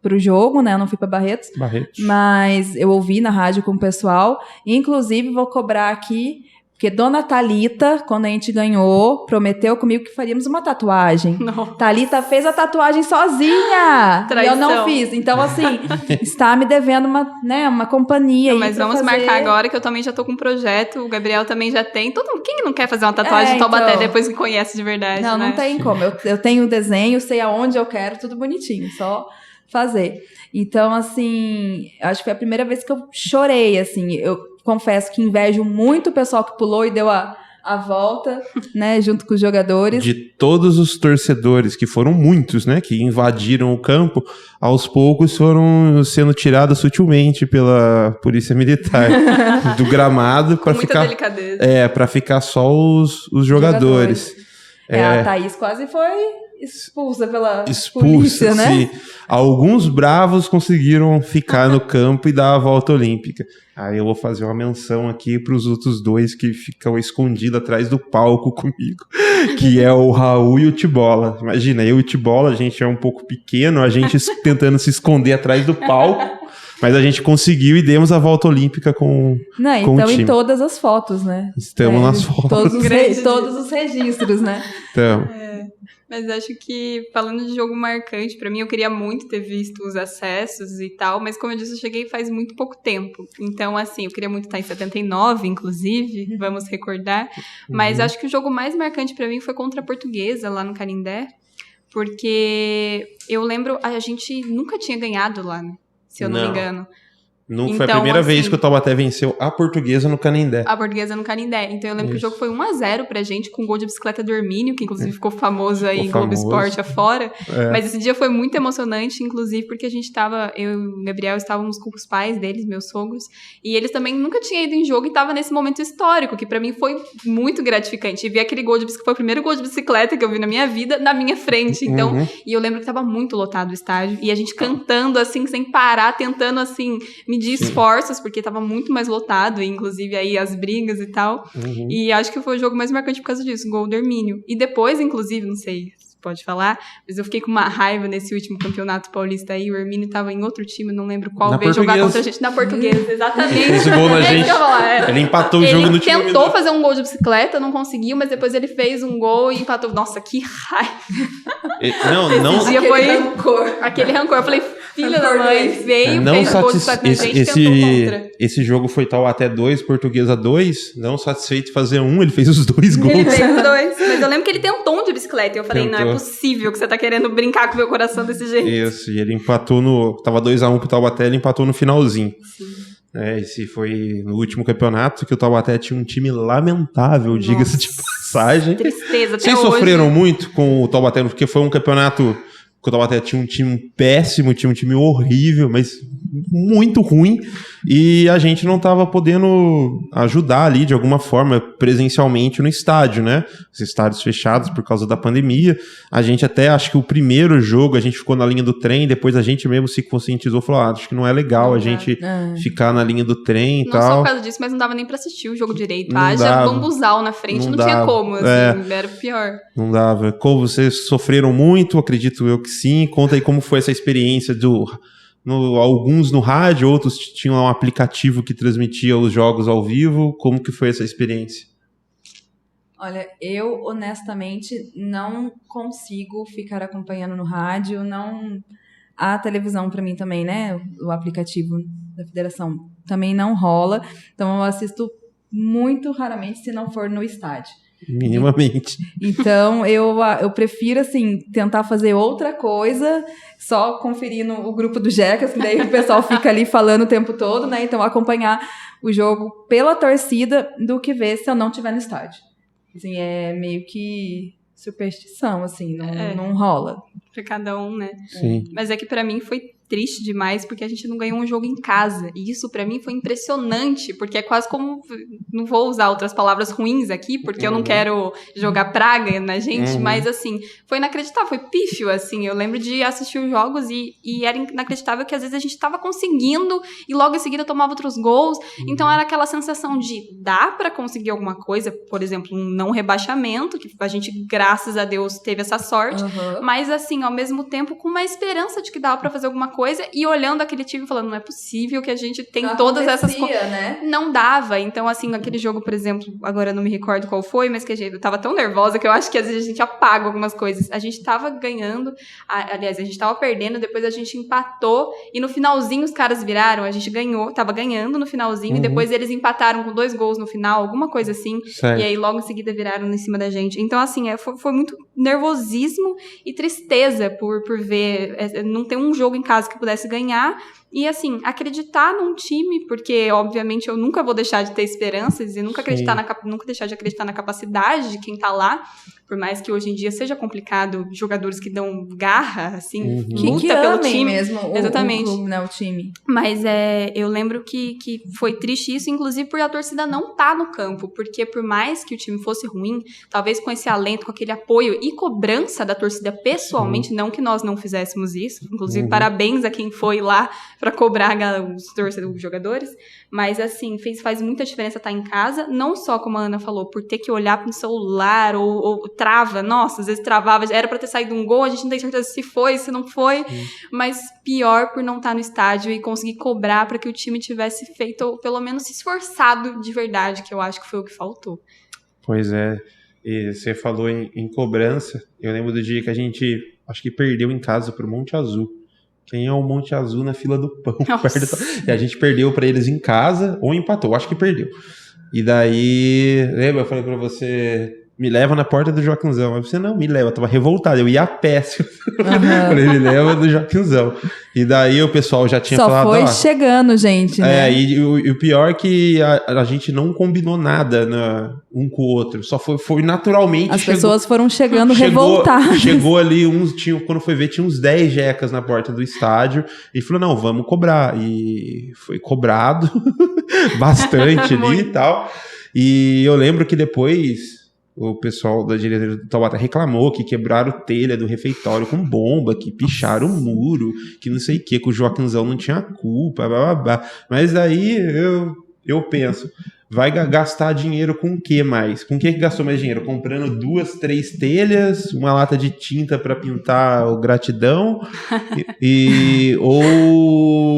pro jogo, né? Eu não fui pra Barretos. Mas eu ouvi na rádio com o pessoal. Inclusive, vou cobrar aqui, porque Dona Thalita, quando a gente ganhou, prometeu comigo que faríamos uma tatuagem. Não. Thalita fez a tatuagem sozinha! Traição. E eu não fiz. Então, assim, está me devendo uma companhia. Não, mas vamos marcar agora, que eu também já tô com um projeto, o Gabriel também já tem. Quem não quer fazer uma tatuagem de Taubaté depois que conhece de verdade, Não, né? não tem como. Eu tenho o desenho, sei aonde eu quero, tudo bonitinho, só fazer. Então, assim, acho que foi a primeira vez que eu chorei, assim. Eu confesso que invejo muito o pessoal que pulou e deu a volta, né, junto com os jogadores. De todos os torcedores, que foram muitos, né, que invadiram o campo, aos poucos foram sendo tirados sutilmente pela polícia militar do gramado para ficar delicadeza. para ficar só os jogadores. A Thaís quase foi expulsa pela polícia, né? Sim. Alguns bravos conseguiram ficar no campo e dar a volta olímpica. Aí eu vou fazer uma menção aqui para os outros dois que ficam escondidos atrás do palco comigo, que é o Raul e o Tibola. Imagina, eu e o Tibola, a gente é um pouco pequeno, a gente tentando se esconder atrás do palco, mas a gente conseguiu e demos a volta olímpica com então, o time. em todas as fotos, né? Estamos nas fotos. Todos os registros, né? Então... Mas acho que, falando de jogo marcante, pra mim, eu queria muito ter visto os acessos e tal, mas como eu disse, eu cheguei faz muito pouco tempo. Então, assim, eu queria muito estar em 79, inclusive, vamos recordar. Mas acho que o jogo mais marcante pra mim foi contra a Portuguesa, lá no Canindé, porque eu lembro, a gente nunca tinha ganhado lá, né? Se eu não me engano. Não foi a primeira vez que o Taubaté venceu a Portuguesa no Canindé. A Portuguesa no Canindé. Então eu lembro que o jogo foi 1-0 pra gente, com gol de bicicleta do Hermínio, que inclusive ficou famoso aí em Globo Esporte afora. Mas esse dia foi muito emocionante, inclusive porque a gente tava, eu e o Gabriel estávamos com os pais deles, meus sogros, e eles também nunca tinham ido em jogo e tava nesse momento histórico, que pra mim foi muito gratificante. E ver aquele gol de bicicleta, foi o primeiro gol de bicicleta que eu vi na minha vida, na minha frente. Então, e eu lembro que tava muito lotado o estádio, e a gente cantando assim, sem parar, tentando assim, medir esforços, porque tava muito mais lotado, inclusive aí as brigas e tal. E acho que foi o jogo mais marcante por causa disso, gol do Hermínio. E depois, inclusive, não sei se pode falar, mas eu fiquei com uma raiva nesse último campeonato paulista aí, o Hermínio tava em outro time, não lembro qual, veio jogar contra a gente na Portuguesa, exatamente. Esse gol na gente, ele empatou o jogo no time. Ele tentou fazer um gol de bicicleta, não conseguiu, mas depois ele fez um gol e empatou. Nossa, que raiva. Esse dia foi aquele rancor. Eu falei, filha da mãe, veio, fez o gol de bicicleta na gente, tentou contra. Esse jogo foi Taubaté 2, Portuguesa 2, não satisfeito de fazer ele fez os 2 gols. Ele fez os 2, mas eu lembro que ele tentou um de bicicleta, e eu falei, não é possível que você tá querendo brincar com o meu coração desse jeito. Isso, e ele empatou tava 2-1 pro Taubaté, ele empatou no finalzinho. Sim. Esse foi no último campeonato, que o Taubaté tinha um time lamentável, diga-se de passagem. Tristeza, até Vocês hoje. sofreram muito com o Taubaté, porque foi um campeonato que o Taubaté tinha um time péssimo, tinha um time horrível, mas muito ruim, e a gente não estava podendo ajudar ali de alguma forma presencialmente no estádio, né? Os estádios fechados por causa da pandemia. A gente até, acho que o primeiro jogo a gente ficou na linha do trem, depois a gente mesmo se conscientizou, falou, acho que não é legal a gente ficar na linha do trem e não tal. Não só por causa disso, mas não dava nem pra assistir o jogo direito. Haja bambuzal na frente, não tinha como, assim, era o pior. Não dava. Como vocês sofreram muito, acredito eu que sim. Conta aí como foi essa experiência alguns no rádio, outros tinham um aplicativo que transmitia os jogos ao vivo. Como que foi essa experiência? Olha, eu honestamente não consigo ficar acompanhando no rádio, a televisão para mim também, né? O aplicativo da federação também não rola, então eu assisto muito raramente se não for no estádio. Minimamente. Então, eu prefiro, assim, tentar fazer outra coisa, só conferindo o grupo do Jecas, que daí o pessoal fica ali falando o tempo todo, né? Então, acompanhar o jogo pela torcida do que ver se eu não estiver no estádio. Assim, é meio que superstição, assim, não rola. Pra cada um, né? Sim. Mas é que pra mim foi triste demais, porque a gente não ganhou um jogo em casa. E isso pra mim foi impressionante, porque é quase como... Não vou usar outras palavras ruins aqui, porque eu não quero jogar praga na gente, mas assim, foi inacreditável, foi pífio, assim. Eu lembro de assistir os jogos e era inacreditável que às vezes a gente tava conseguindo e logo em seguida tomava outros gols. Então era aquela sensação de dá pra conseguir alguma coisa, por exemplo, um não rebaixamento, que a gente, graças a Deus, teve essa sorte, mas assim, ao mesmo tempo com uma esperança de que dava pra fazer alguma coisa, e olhando aquele time falando, não é possível que a gente tem não todas essas coisas. Né? Não dava. Então, assim, aquele jogo, por exemplo, agora eu não me recordo qual foi, mas que eu tava tão nervosa que eu acho que às vezes a gente apaga algumas coisas. A gente tava ganhando, aliás, a gente tava perdendo, depois a gente empatou, e no finalzinho os caras viraram, a gente ganhou, tava ganhando no finalzinho, e depois eles empataram com 2 gols no final, alguma coisa assim, Certo. E aí logo em seguida viraram em cima da gente. Então, assim, foi muito nervosismo e tristeza por ver, não ter um jogo em casa que pudesse ganhar, e assim, acreditar num time, porque obviamente eu nunca vou deixar de ter esperanças e nunca deixar de acreditar na capacidade de quem tá lá, por mais que hoje em dia seja complicado, jogadores que dão garra, assim, luta que pelo time mesmo exatamente. O clube, né, o time. Mas eu lembro que foi triste isso, inclusive por a torcida não estar no campo, porque por mais que o time fosse ruim, talvez com esse alento, com aquele apoio e cobrança da torcida pessoalmente, não que nós não fizéssemos isso, inclusive parabéns a quem foi lá para cobrar os jogadores, mas assim, faz muita diferença estar em casa, não só como a Ana falou, por ter que olhar para o celular ou trava, nossa, às vezes travava, era para ter saído um gol, a gente não tem certeza se foi, se não foi, mas pior por não estar no estádio e conseguir cobrar para que o time tivesse feito, ou pelo menos se esforçado de verdade, que eu acho que foi o que faltou. Pois é, e você falou em cobrança, eu lembro do dia que a gente, acho que perdeu em casa pro Monte Azul. Quem é o Monte Azul na fila do pão? E a gente perdeu pra eles em casa ou empatou, acho que perdeu. E daí, lembra, eu falei pra você, me leva na porta do Joaquinzão. Aí você, não, me leva, eu tava revoltado, eu ia a pé. Falei, me leva do Joaquinzão. E daí o pessoal já tinha falado... Só foi chegando, gente, né? E o pior é que a gente não combinou nada um com o outro, só foi naturalmente. As pessoas foram chegando revoltadas. Chegou ali, quando foi ver, tinha uns 10 jecas na porta do estádio, e falou, não, vamos cobrar. E foi cobrado bastante ali e tal. E eu lembro que depois... O pessoal da diretoria do Taubaté reclamou que quebraram telha do refeitório com bomba, que picharam o muro, que não sei o que o Joaquinzão não tinha culpa, blá, blá, blá. Mas aí eu penso, vai gastar dinheiro com o que mais? Com o que gastou mais dinheiro? Comprando 2, 3 telhas, uma lata de tinta para pintar o Gratidão, ou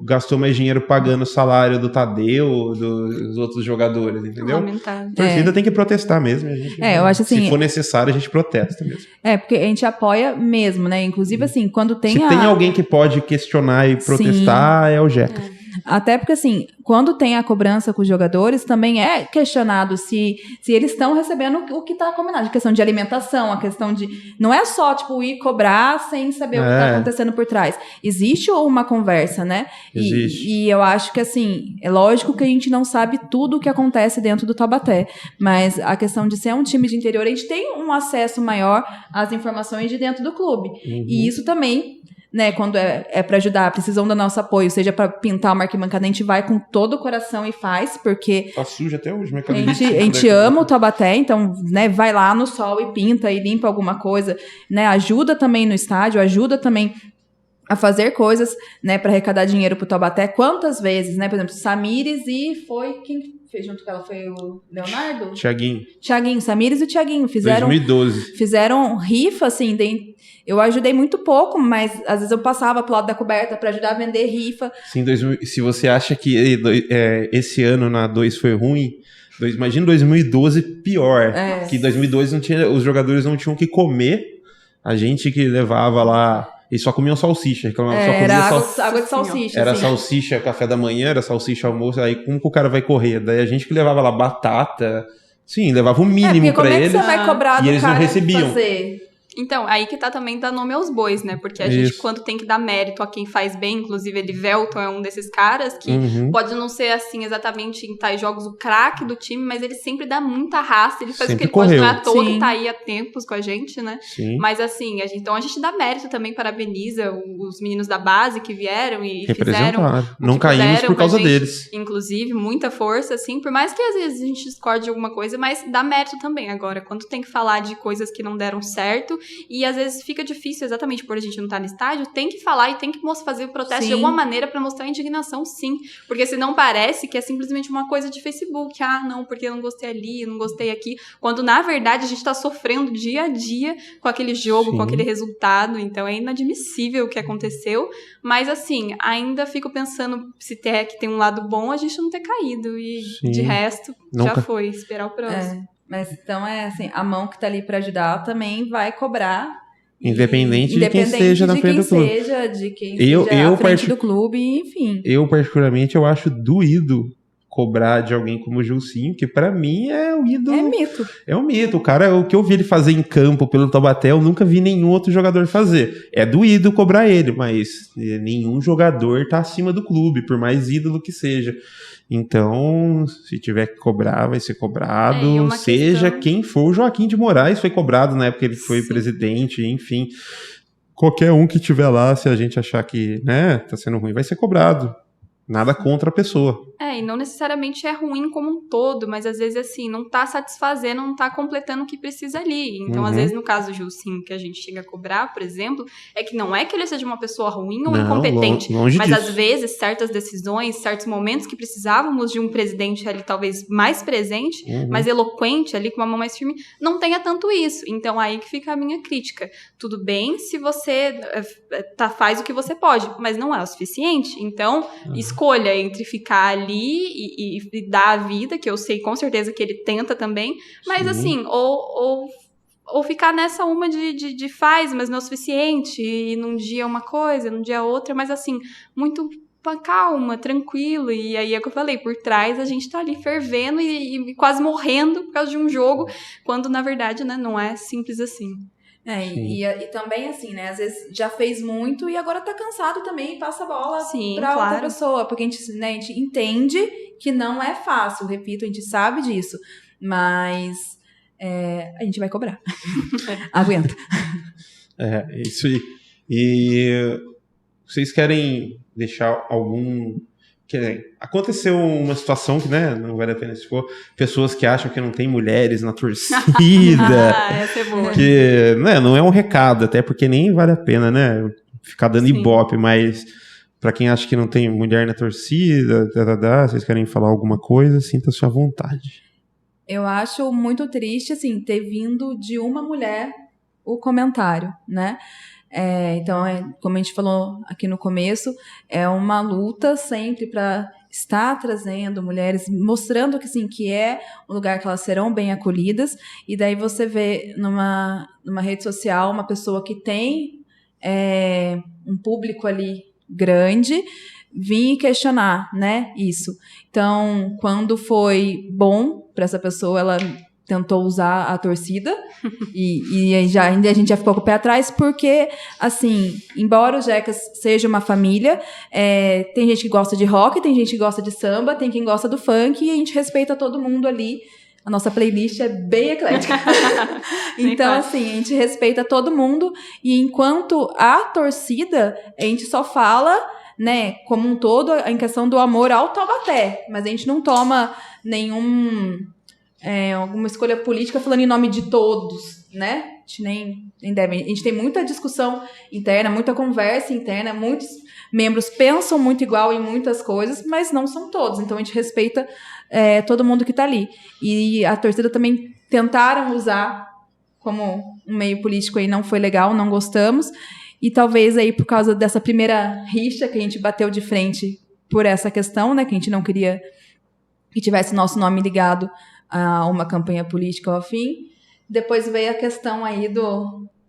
gastou mais dinheiro pagando o salário do Tadeu, dos outros jogadores, entendeu? Lamentável. A torcida tem que protestar mesmo. A gente, eu acho assim, se for necessário, a gente protesta mesmo. Porque a gente apoia mesmo, né? Inclusive, assim, quando tem tem alguém que pode questionar e protestar, é o Jeca. Até porque, assim, quando tem a cobrança com os jogadores, também é questionado se eles estão recebendo o que está combinado. A questão de alimentação, a questão de... Não é só, tipo, ir cobrar sem saber o que está acontecendo por trás. Existe uma conversa, né? Existe. E eu acho que, assim, é lógico que a gente não sabe tudo o que acontece dentro do Taubaté. Mas a questão de ser um time de interior, a gente tem um acesso maior às informações de dentro do clube. E isso também... Né, quando é para ajudar, precisam do nosso apoio, seja para pintar uma arquibancada, a gente vai com todo o coração e faz, porque tá sujo até hoje, a gente ama o Taubaté, então, né, vai lá no sol e pinta e limpa alguma coisa, né, ajuda também no estádio, ajuda também a fazer coisas, né, para arrecadar dinheiro pro Taubaté. Quantas vezes, né, por exemplo, Samires e foi quem fez junto com ela, foi o Leonardo? Thiaguinho, Samires e o Thiaguinho fizeram 2012. Fizeram rifa, assim, eu ajudei muito pouco, mas às vezes eu passava pro lado da coberta para ajudar a vender rifa. Sim, se você acha que esse ano na 2 foi ruim, imagina 2012 pior. Que 2012 os jogadores não tinham o que comer, a gente que levava lá, eles só comiam salsicha. Era água de salsicha. Era salsicha café da manhã, era salsicha almoço, aí como que o cara vai correr? Daí a gente que levava lá batata, Sim, levava o mínimo pra eles. Como é que você vai cobrar e do eles não cara recebiam. fazer? Então, aí que tá também dar nome aos bois, né? Porque a Isso. gente, quando tem que dar mérito a quem faz bem, inclusive Elivelton é um desses caras que pode não ser, assim, exatamente em tais jogos o craque do time, mas ele sempre dá muita raça, ele faz Sempre o que ele correu. pode, não é à toa Sim. que tá aí há tempos com a gente, né? Sim. Mas assim, então a gente dá mérito também, parabeniza os meninos da base que vieram e fizeram Não caímos por causa deles. Inclusive, muita força, assim, por mais que às vezes a gente discorde de alguma coisa, mas dá mérito também. Agora, quando tem que falar de coisas que não deram certo, e às vezes fica difícil exatamente por a gente não estar no estádio, tem que falar e tem que fazer o protesto de alguma maneira pra mostrar a indignação, sim. Porque senão parece que é simplesmente uma coisa de Facebook. Ah, não, porque eu não gostei ali, eu não gostei aqui. Quando, na verdade, a gente tá sofrendo dia a dia com aquele jogo, com aquele resultado. Então, é inadmissível o que aconteceu. Mas, assim, ainda fico pensando se que tem um lado bom, a gente não ter caído. E, de resto, já foi. Esperar o próximo. Mas, então, assim, a mão que tá ali pra ajudar também vai cobrar. Independente de quem seja na frente do clube. De quem seja à frente do clube, enfim. Eu, particularmente, eu acho doído cobrar de alguém como o Gilcinho, que pra mim é o ídolo. É mito. É um mito. O cara, o que eu vi ele fazer em campo pelo Taubaté, eu nunca vi nenhum outro jogador fazer. É doído cobrar ele, mas nenhum jogador tá acima do clube, por mais ídolo que seja. Então, se tiver que cobrar, vai ser cobrado. Seja quem for. O Joaquim de Moraes foi cobrado na época que ele foi presidente, enfim. Qualquer um que tiver lá, se a gente achar que, né, tá sendo ruim, vai ser cobrado. Nada contra a pessoa. E não necessariamente é ruim como um todo, mas às vezes, assim, não tá satisfazendo, não tá completando o que precisa ali. Então, às vezes, no caso do Gilcinho, que a gente chega a cobrar, por exemplo, é que não é que ele seja uma pessoa ruim ou incompetente, longe mas disso. Às vezes, certas decisões, certos momentos que precisávamos de um presidente ali, talvez mais presente, mais eloquente ali, com uma mão mais firme, não tenha tanto isso. Então, aí que fica a minha crítica. Tudo bem se você faz o que você pode, mas não é o suficiente. Então, escolha entre ficar ali e dar a vida, que eu sei com certeza que ele tenta também, mas assim, ou ficar nessa uma de faz, mas não é o suficiente, e num dia uma coisa, num dia outra, mas assim, muito calma, tranquilo, e aí é o que eu falei, por trás a gente tá ali fervendo e quase morrendo por causa de um jogo, quando na verdade, né, não é simples assim. E também assim, né, às vezes já fez muito e agora tá cansado também e passa a bola pra outra pessoa, porque a gente entende que não é fácil, repito, a gente sabe disso, mas a gente vai cobrar. Aguenta. Isso aí. E vocês querem deixar algum... Aconteceu uma situação que, né, não vale a pena se for, pessoas que acham que não tem mulheres na torcida. Essa é boa. Que, né, não é um recado, até porque nem vale a pena, né, ficar dando ibope, mas pra quem acha que não tem mulher na torcida, vocês querem falar alguma coisa, sinta-se à vontade. Eu acho muito triste, assim, ter vindo de uma mulher o comentário, né? Então, como a gente falou aqui no começo, é uma luta sempre para estar trazendo mulheres, mostrando que, assim, que é um lugar que elas serão bem acolhidas, e daí você vê numa rede social uma pessoa que tem um público ali grande, vir questionar, né, isso. Então, quando foi bom para essa pessoa, ela tentou usar a torcida e a gente já ficou com o pé atrás, porque, assim, embora o Jecas seja uma família, tem gente que gosta de rock, tem gente que gosta de samba, tem quem gosta do funk, e a gente respeita todo mundo ali. A nossa playlist é bem eclética. Então, assim, a gente respeita todo mundo, e enquanto a torcida, a gente só fala, né, como um todo, em questão do amor ao Taubaté, mas a gente não toma alguma escolha política falando em nome de todos, né? A gente nem deve. A gente tem muita discussão interna, muita conversa interna, muitos membros pensam muito igual em muitas coisas, mas não são todos. Então, a gente respeita todo mundo que está ali. E a torcida também tentaram usar como um meio político aí, não foi legal, não gostamos. E talvez aí, por causa dessa primeira rixa que a gente bateu de frente por essa questão, né? Que a gente não queria que tivesse nosso nome ligado a uma campanha política ou afim. Depois veio a questão aí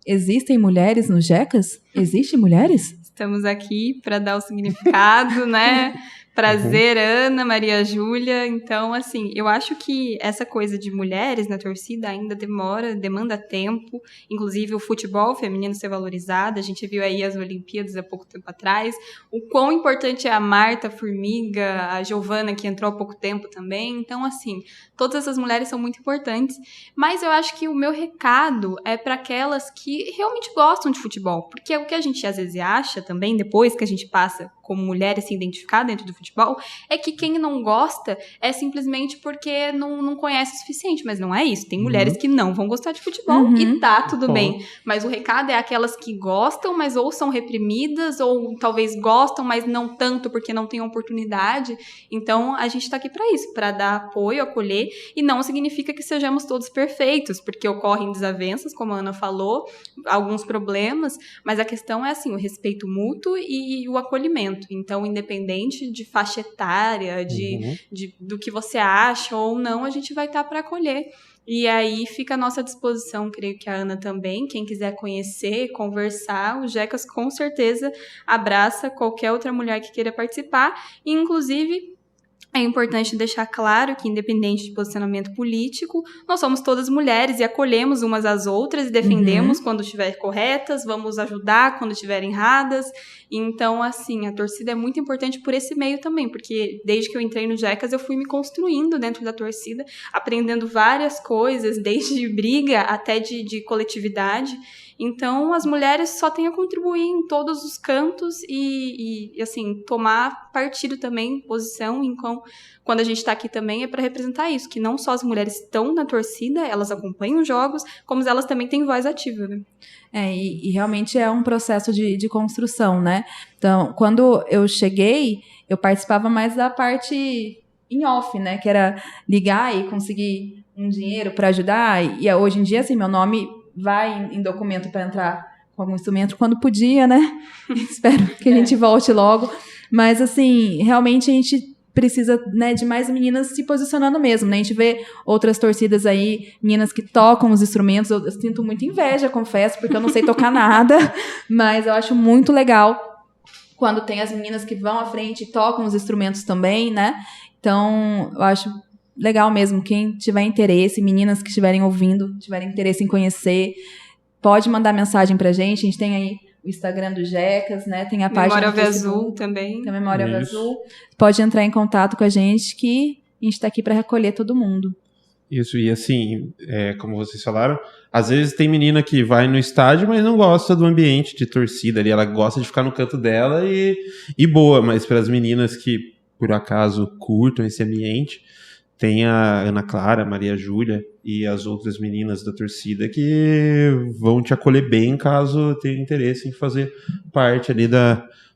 existem mulheres no Jecas? Existem mulheres? Estamos aqui para dar o significado, né? Prazer, Ana, Maria Júlia. Então, assim, eu acho que essa coisa de mulheres na torcida ainda demanda tempo. Inclusive, o futebol feminino ser valorizado. A gente viu aí as Olimpíadas há pouco tempo atrás. O quão importante é a Marta, a Formiga, a Giovana, que entrou há pouco tempo também. Então, assim, todas essas mulheres são muito importantes. Mas eu acho que o meu recado é para aquelas que realmente gostam de futebol. Porque o que a gente às vezes acha também, depois que a gente passa como mulher a se identificar dentro do futebol, é que quem não gosta é simplesmente porque não conhece o suficiente, mas não é isso. Tem mulheres que não vão gostar de futebol e tá tudo bem. Mas o recado é aquelas que gostam, mas ou são reprimidas, ou talvez gostam, mas não tanto porque não têm oportunidade. Então, a gente tá aqui pra isso, pra dar apoio, acolher, e não significa que sejamos todos perfeitos, porque ocorrem desavenças, como a Ana falou, alguns problemas, mas a questão é assim, o respeito mútuo e o acolhimento. Então, independente de faixa etária, do que você acha ou não, a gente vai estar para acolher. E aí fica à nossa disposição, creio que a Ana também, quem quiser conhecer, conversar, o Jecas com certeza abraça qualquer outra mulher que queira participar, e inclusive é importante deixar claro que, independente de posicionamento político, nós somos todas mulheres e acolhemos umas às outras e defendemos quando estiverem corretas, vamos ajudar quando estiverem erradas. Então, assim, a torcida é muito importante por esse meio também, porque desde que eu entrei no Jecas, eu fui me construindo dentro da torcida, aprendendo várias coisas, desde briga até de coletividade. Então, as mulheres só têm a contribuir em todos os cantos e assim, tomar partido também, posição, então, quando a gente está aqui também é para representar isso, que não só as mulheres estão na torcida, elas acompanham os jogos, como elas também têm voz ativa, né? E realmente é um processo de construção, né? Então, quando eu cheguei, eu participava mais da parte em off, né? Que era ligar e conseguir um dinheiro para ajudar. E hoje em dia, assim, meu nome vai em documento para entrar com algum instrumento quando podia, né? Espero que a gente volte logo. Mas, assim, realmente a gente precisa, né, de mais meninas se posicionando mesmo, né? A gente vê outras torcidas aí, meninas que tocam os instrumentos. Eu sinto muita inveja, confesso, porque eu não sei tocar nada. Mas eu acho muito legal quando tem as meninas que vão à frente e tocam os instrumentos também, né? Então, eu acho legal mesmo, quem tiver interesse, meninas que estiverem ouvindo, tiverem interesse em conhecer, pode mandar mensagem pra gente. A gente tem aí o Instagram do Jecas, né? Tem a página Memória do Facebook, Azul também. Tem a Memória Azul. Pode entrar em contato com a gente, que a gente tá aqui para recolher todo mundo. Isso, e assim, como vocês falaram, às vezes tem menina que vai no estádio, mas não gosta do ambiente de torcida ali, ela gosta de ficar no canto dela e boa, mas para as meninas que por acaso curtam esse ambiente, tem a Ana Clara, a Maria Júlia e as outras meninas da torcida que vão te acolher bem caso tenha interesse em fazer parte ali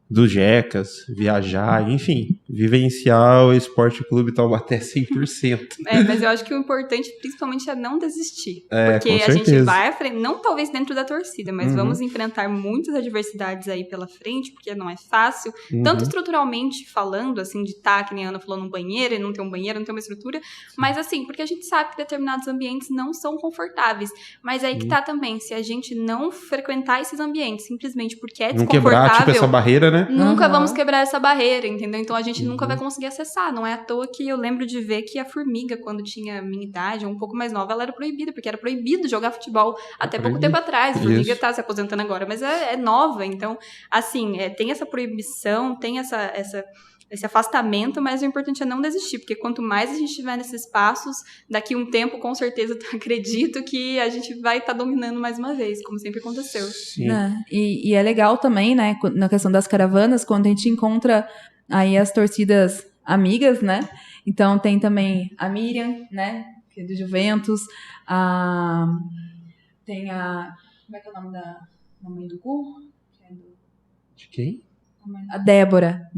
do Jecas, viajar, enfim, vivenciar o Esporte Clube Taubaté 100%. Mas eu acho que o importante, principalmente, é não desistir. Porque com a gente certeza. vai à frente, não talvez dentro da torcida, mas vamos enfrentar muitas adversidades aí pela frente, porque não é fácil, tanto estruturalmente falando, assim, de estar, que nem a Ana falou, num banheiro, e não ter um banheiro, não ter uma estrutura, mas assim, porque a gente sabe que determinados ambientes não são confortáveis, mas aí que tá também, se a gente não frequentar esses ambientes, simplesmente porque é Não desconfortável... quebrar, tipo, essa barreira, né? Nunca vamos quebrar essa barreira, entendeu? Então a gente nunca vai conseguir acessar. Não é à toa que eu lembro de ver que a Formiga, quando tinha minha idade, ou um pouco mais nova, ela era proibida, porque era proibido jogar futebol até pouco tempo atrás. A Formiga tá se aposentando agora, mas é nova. Então, assim, tem essa proibição, tem esse afastamento, mas o importante é não desistir, porque quanto mais a gente estiver nesses passos, daqui a um tempo, com certeza, acredito que a gente vai estar dominando mais uma vez, como sempre aconteceu. Sim. E é legal também, né, na questão das caravanas, quando a gente encontra aí as torcidas amigas, né? Então tem também a Miriam, né, que é do Juventus, tem a... Como é que é o nome da mãe do Gu? De quem? A Débora.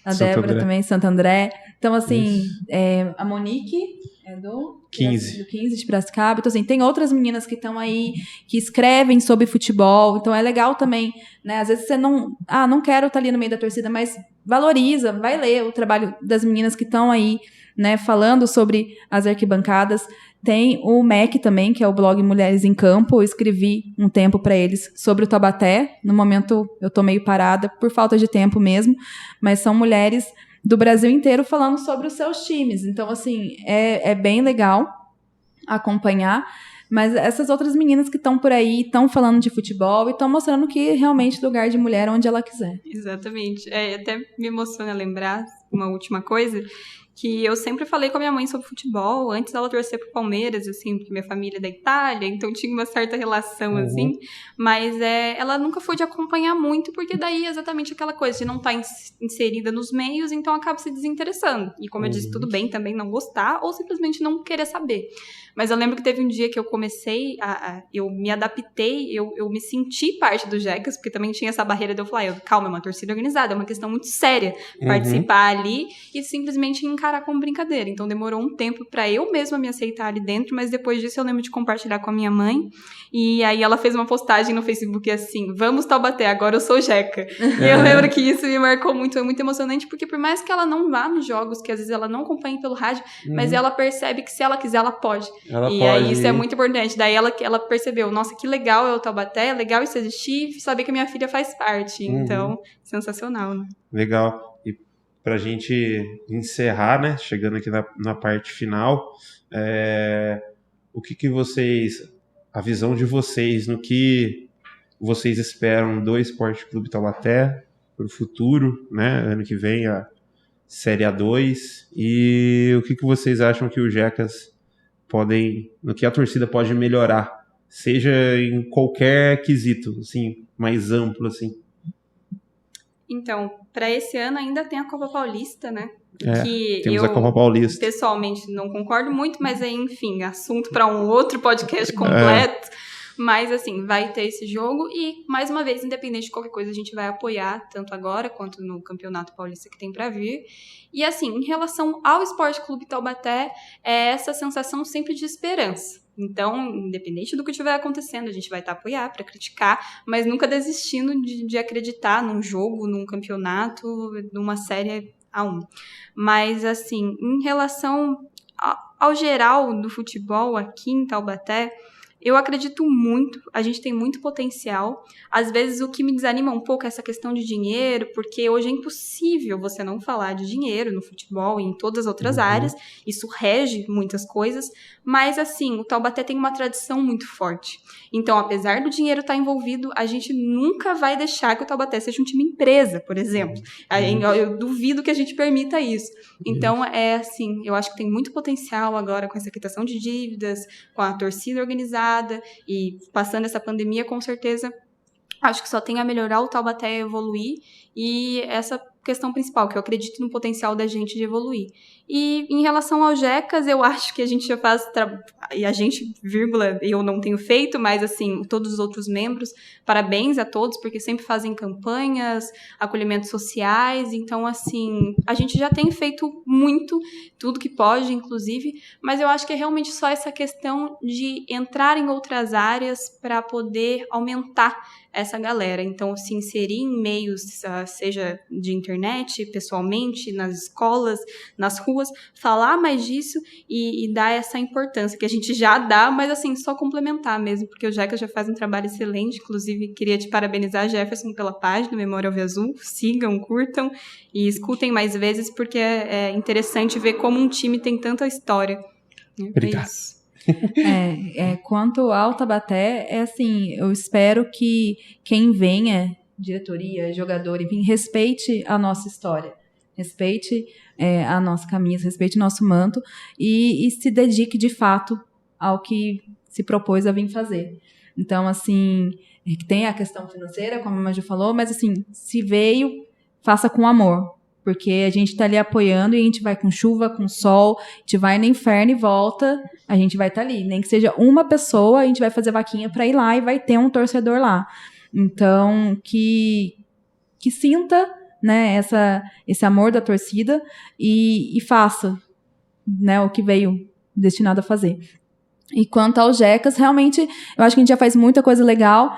A Débora também, Santo André. Então, assim, a Monique é do 15 de Piracicaba. Então, assim, tem outras meninas que estão aí, que escrevem sobre futebol. Então, é legal também, né? Às vezes você não quero estar ali no meio da torcida, mas valoriza, vai ler o trabalho das meninas que estão aí, né? Falando sobre as arquibancadas. Tem o MEC também, que é o blog Mulheres em Campo. Eu escrevi um tempo para eles sobre o Taubaté. No momento, eu tô meio parada, por falta de tempo mesmo. Mas são mulheres, do Brasil inteiro falando sobre os seus times. Então, assim, é bem legal acompanhar. Mas essas outras meninas que estão por aí, estão falando de futebol e estão mostrando que realmente lugar de mulher é onde ela quiser. Exatamente. Até me emociona lembrar uma última coisa, que eu sempre falei com a minha mãe sobre futebol, antes dela torcer pro Palmeiras, assim, porque minha família é da Itália, então tinha uma certa relação, assim, mas ela nunca foi de acompanhar muito, porque daí é exatamente aquela coisa de não estar inserida nos meios, então acaba se desinteressando. E como eu disse, tudo bem também não gostar, ou simplesmente não querer saber. Mas eu lembro que teve um dia que eu comecei, eu me adaptei, eu me senti parte do Jecas, porque também tinha essa barreira de eu falar, calma, é uma torcida organizada, é uma questão muito séria participar ali e simplesmente encarar como brincadeira. Então demorou um tempo pra eu mesma me aceitar ali dentro, mas depois disso eu lembro de compartilhar com a minha mãe, e aí ela fez uma postagem no Facebook assim, vamos Taubaté, agora eu sou Jeca. E eu lembro que isso me marcou muito, foi muito emocionante, porque por mais que ela não vá nos jogos, que às vezes ela não acompanhe pelo rádio, mas ela percebe que se ela quiser, ela pode. Aí isso é muito importante. Daí ela percebeu, nossa, que legal é o Taubaté, é legal isso existir, saber que a minha filha faz parte. Então, sensacional, né? Legal. E pra gente encerrar, né, chegando aqui na parte final, o que vocês, a visão de vocês, no que vocês esperam do Esporte Clube Taubaté pro futuro, né, ano que vem a Série A2, e o que vocês acham que o Jecas no que a torcida pode melhorar, seja em qualquer quesito, assim, mais amplo, assim. Então, para esse ano ainda tem a Copa Paulista, né? Que temos a Copa Paulista. Pessoalmente não concordo muito, mas enfim, assunto para um outro podcast completo. Mas, assim, vai ter esse jogo e, mais uma vez, independente de qualquer coisa, a gente vai apoiar, tanto agora quanto no Campeonato Paulista que tem para vir. E, assim, em relação ao Esporte Clube Taubaté, é essa sensação sempre de esperança. Então, independente do que estiver acontecendo, a gente vai estar apoiar para criticar, mas nunca desistindo de acreditar num jogo, num campeonato, numa Série A1. Mas, assim, em relação ao geral do futebol aqui em Taubaté, eu acredito muito, a gente tem muito potencial. Às vezes o que me desanima um pouco é essa questão de dinheiro, porque hoje é impossível você não falar de dinheiro no futebol e em todas as outras áreas. Isso rege muitas coisas, mas assim, o Taubaté tem uma tradição muito forte. Então, apesar do dinheiro estar envolvido, a gente nunca vai deixar que o Taubaté seja um time empresa, por exemplo. Eu duvido que a gente permita isso. Então, assim, eu acho que tem muito potencial agora com essa quitação de dívidas, com a torcida organizada, e passando essa pandemia, com certeza, acho que só tem a melhorar o Taubaté evoluir, e essa questão principal, que eu acredito no potencial da gente de evoluir. E em relação ao Jecas, eu acho que a gente já faz, e a gente, vírgula, eu não tenho feito, mas assim, todos os outros membros, parabéns a todos, porque sempre fazem campanhas, acolhimentos sociais, então assim, a gente já tem feito muito, tudo que pode, inclusive, mas eu acho que é realmente só essa questão de entrar em outras áreas para poder aumentar essa galera. Então, se inserir em meios, seja de internet, pessoalmente, nas escolas, nas ruas, falar mais disso e dar essa importância que a gente já dá, mas assim, só complementar mesmo, porque o Jeca já faz um trabalho excelente. Inclusive, queria te parabenizar, Jefferson, pela página Memória Alviazul. Sigam, curtam e escutem mais vezes, porque é interessante ver como um time tem tanta história. Obrigado. Quanto ao Taubaté, assim, eu espero que quem venha, diretoria, jogador, enfim, respeite a nossa história, respeite a nossa camisa, respeite o nosso manto e se dedique de fato ao que se propôs a vir fazer. Então, assim, tem a questão financeira, como a Maju falou, mas assim, se veio, faça com amor. Porque a gente tá ali apoiando e a gente vai com chuva, com sol, a gente vai no inferno e volta, a gente vai estar ali. Nem que seja uma pessoa, a gente vai fazer vaquinha para ir lá e vai ter um torcedor lá. Então, que sinta, né, esse amor da torcida e faça, né, o que veio destinado a fazer. E quanto ao Jecas, realmente, eu acho que a gente já faz muita coisa legal.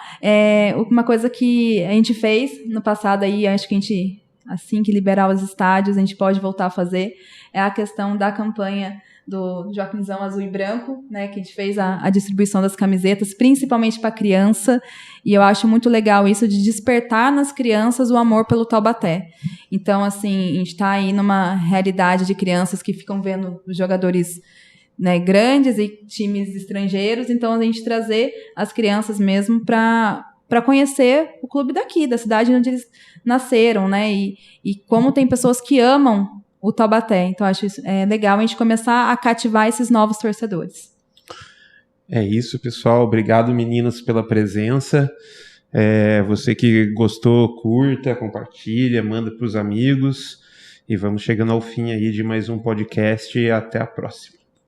Uma coisa que a gente fez no passado aí, acho que a gente assim que liberar os estádios, a gente pode voltar a fazer, é a questão da campanha do Joaquinzão Azul e Branco, né, que a gente fez a distribuição das camisetas, principalmente para criança, e eu acho muito legal isso de despertar nas crianças o amor pelo Taubaté. Então, assim, a gente está aí numa realidade de crianças que ficam vendo os jogadores, né, grandes e times estrangeiros, então a gente trazer as crianças mesmo para conhecer o clube daqui, da cidade onde eles nasceram, né, e como tem pessoas que amam o Taubaté. Então, acho isso legal a gente começar a cativar esses novos torcedores. É isso, pessoal. Obrigado, meninas, pela presença. Você que gostou, curta, compartilha, manda para os amigos. E vamos chegando ao fim aí de mais um podcast. Até a próxima.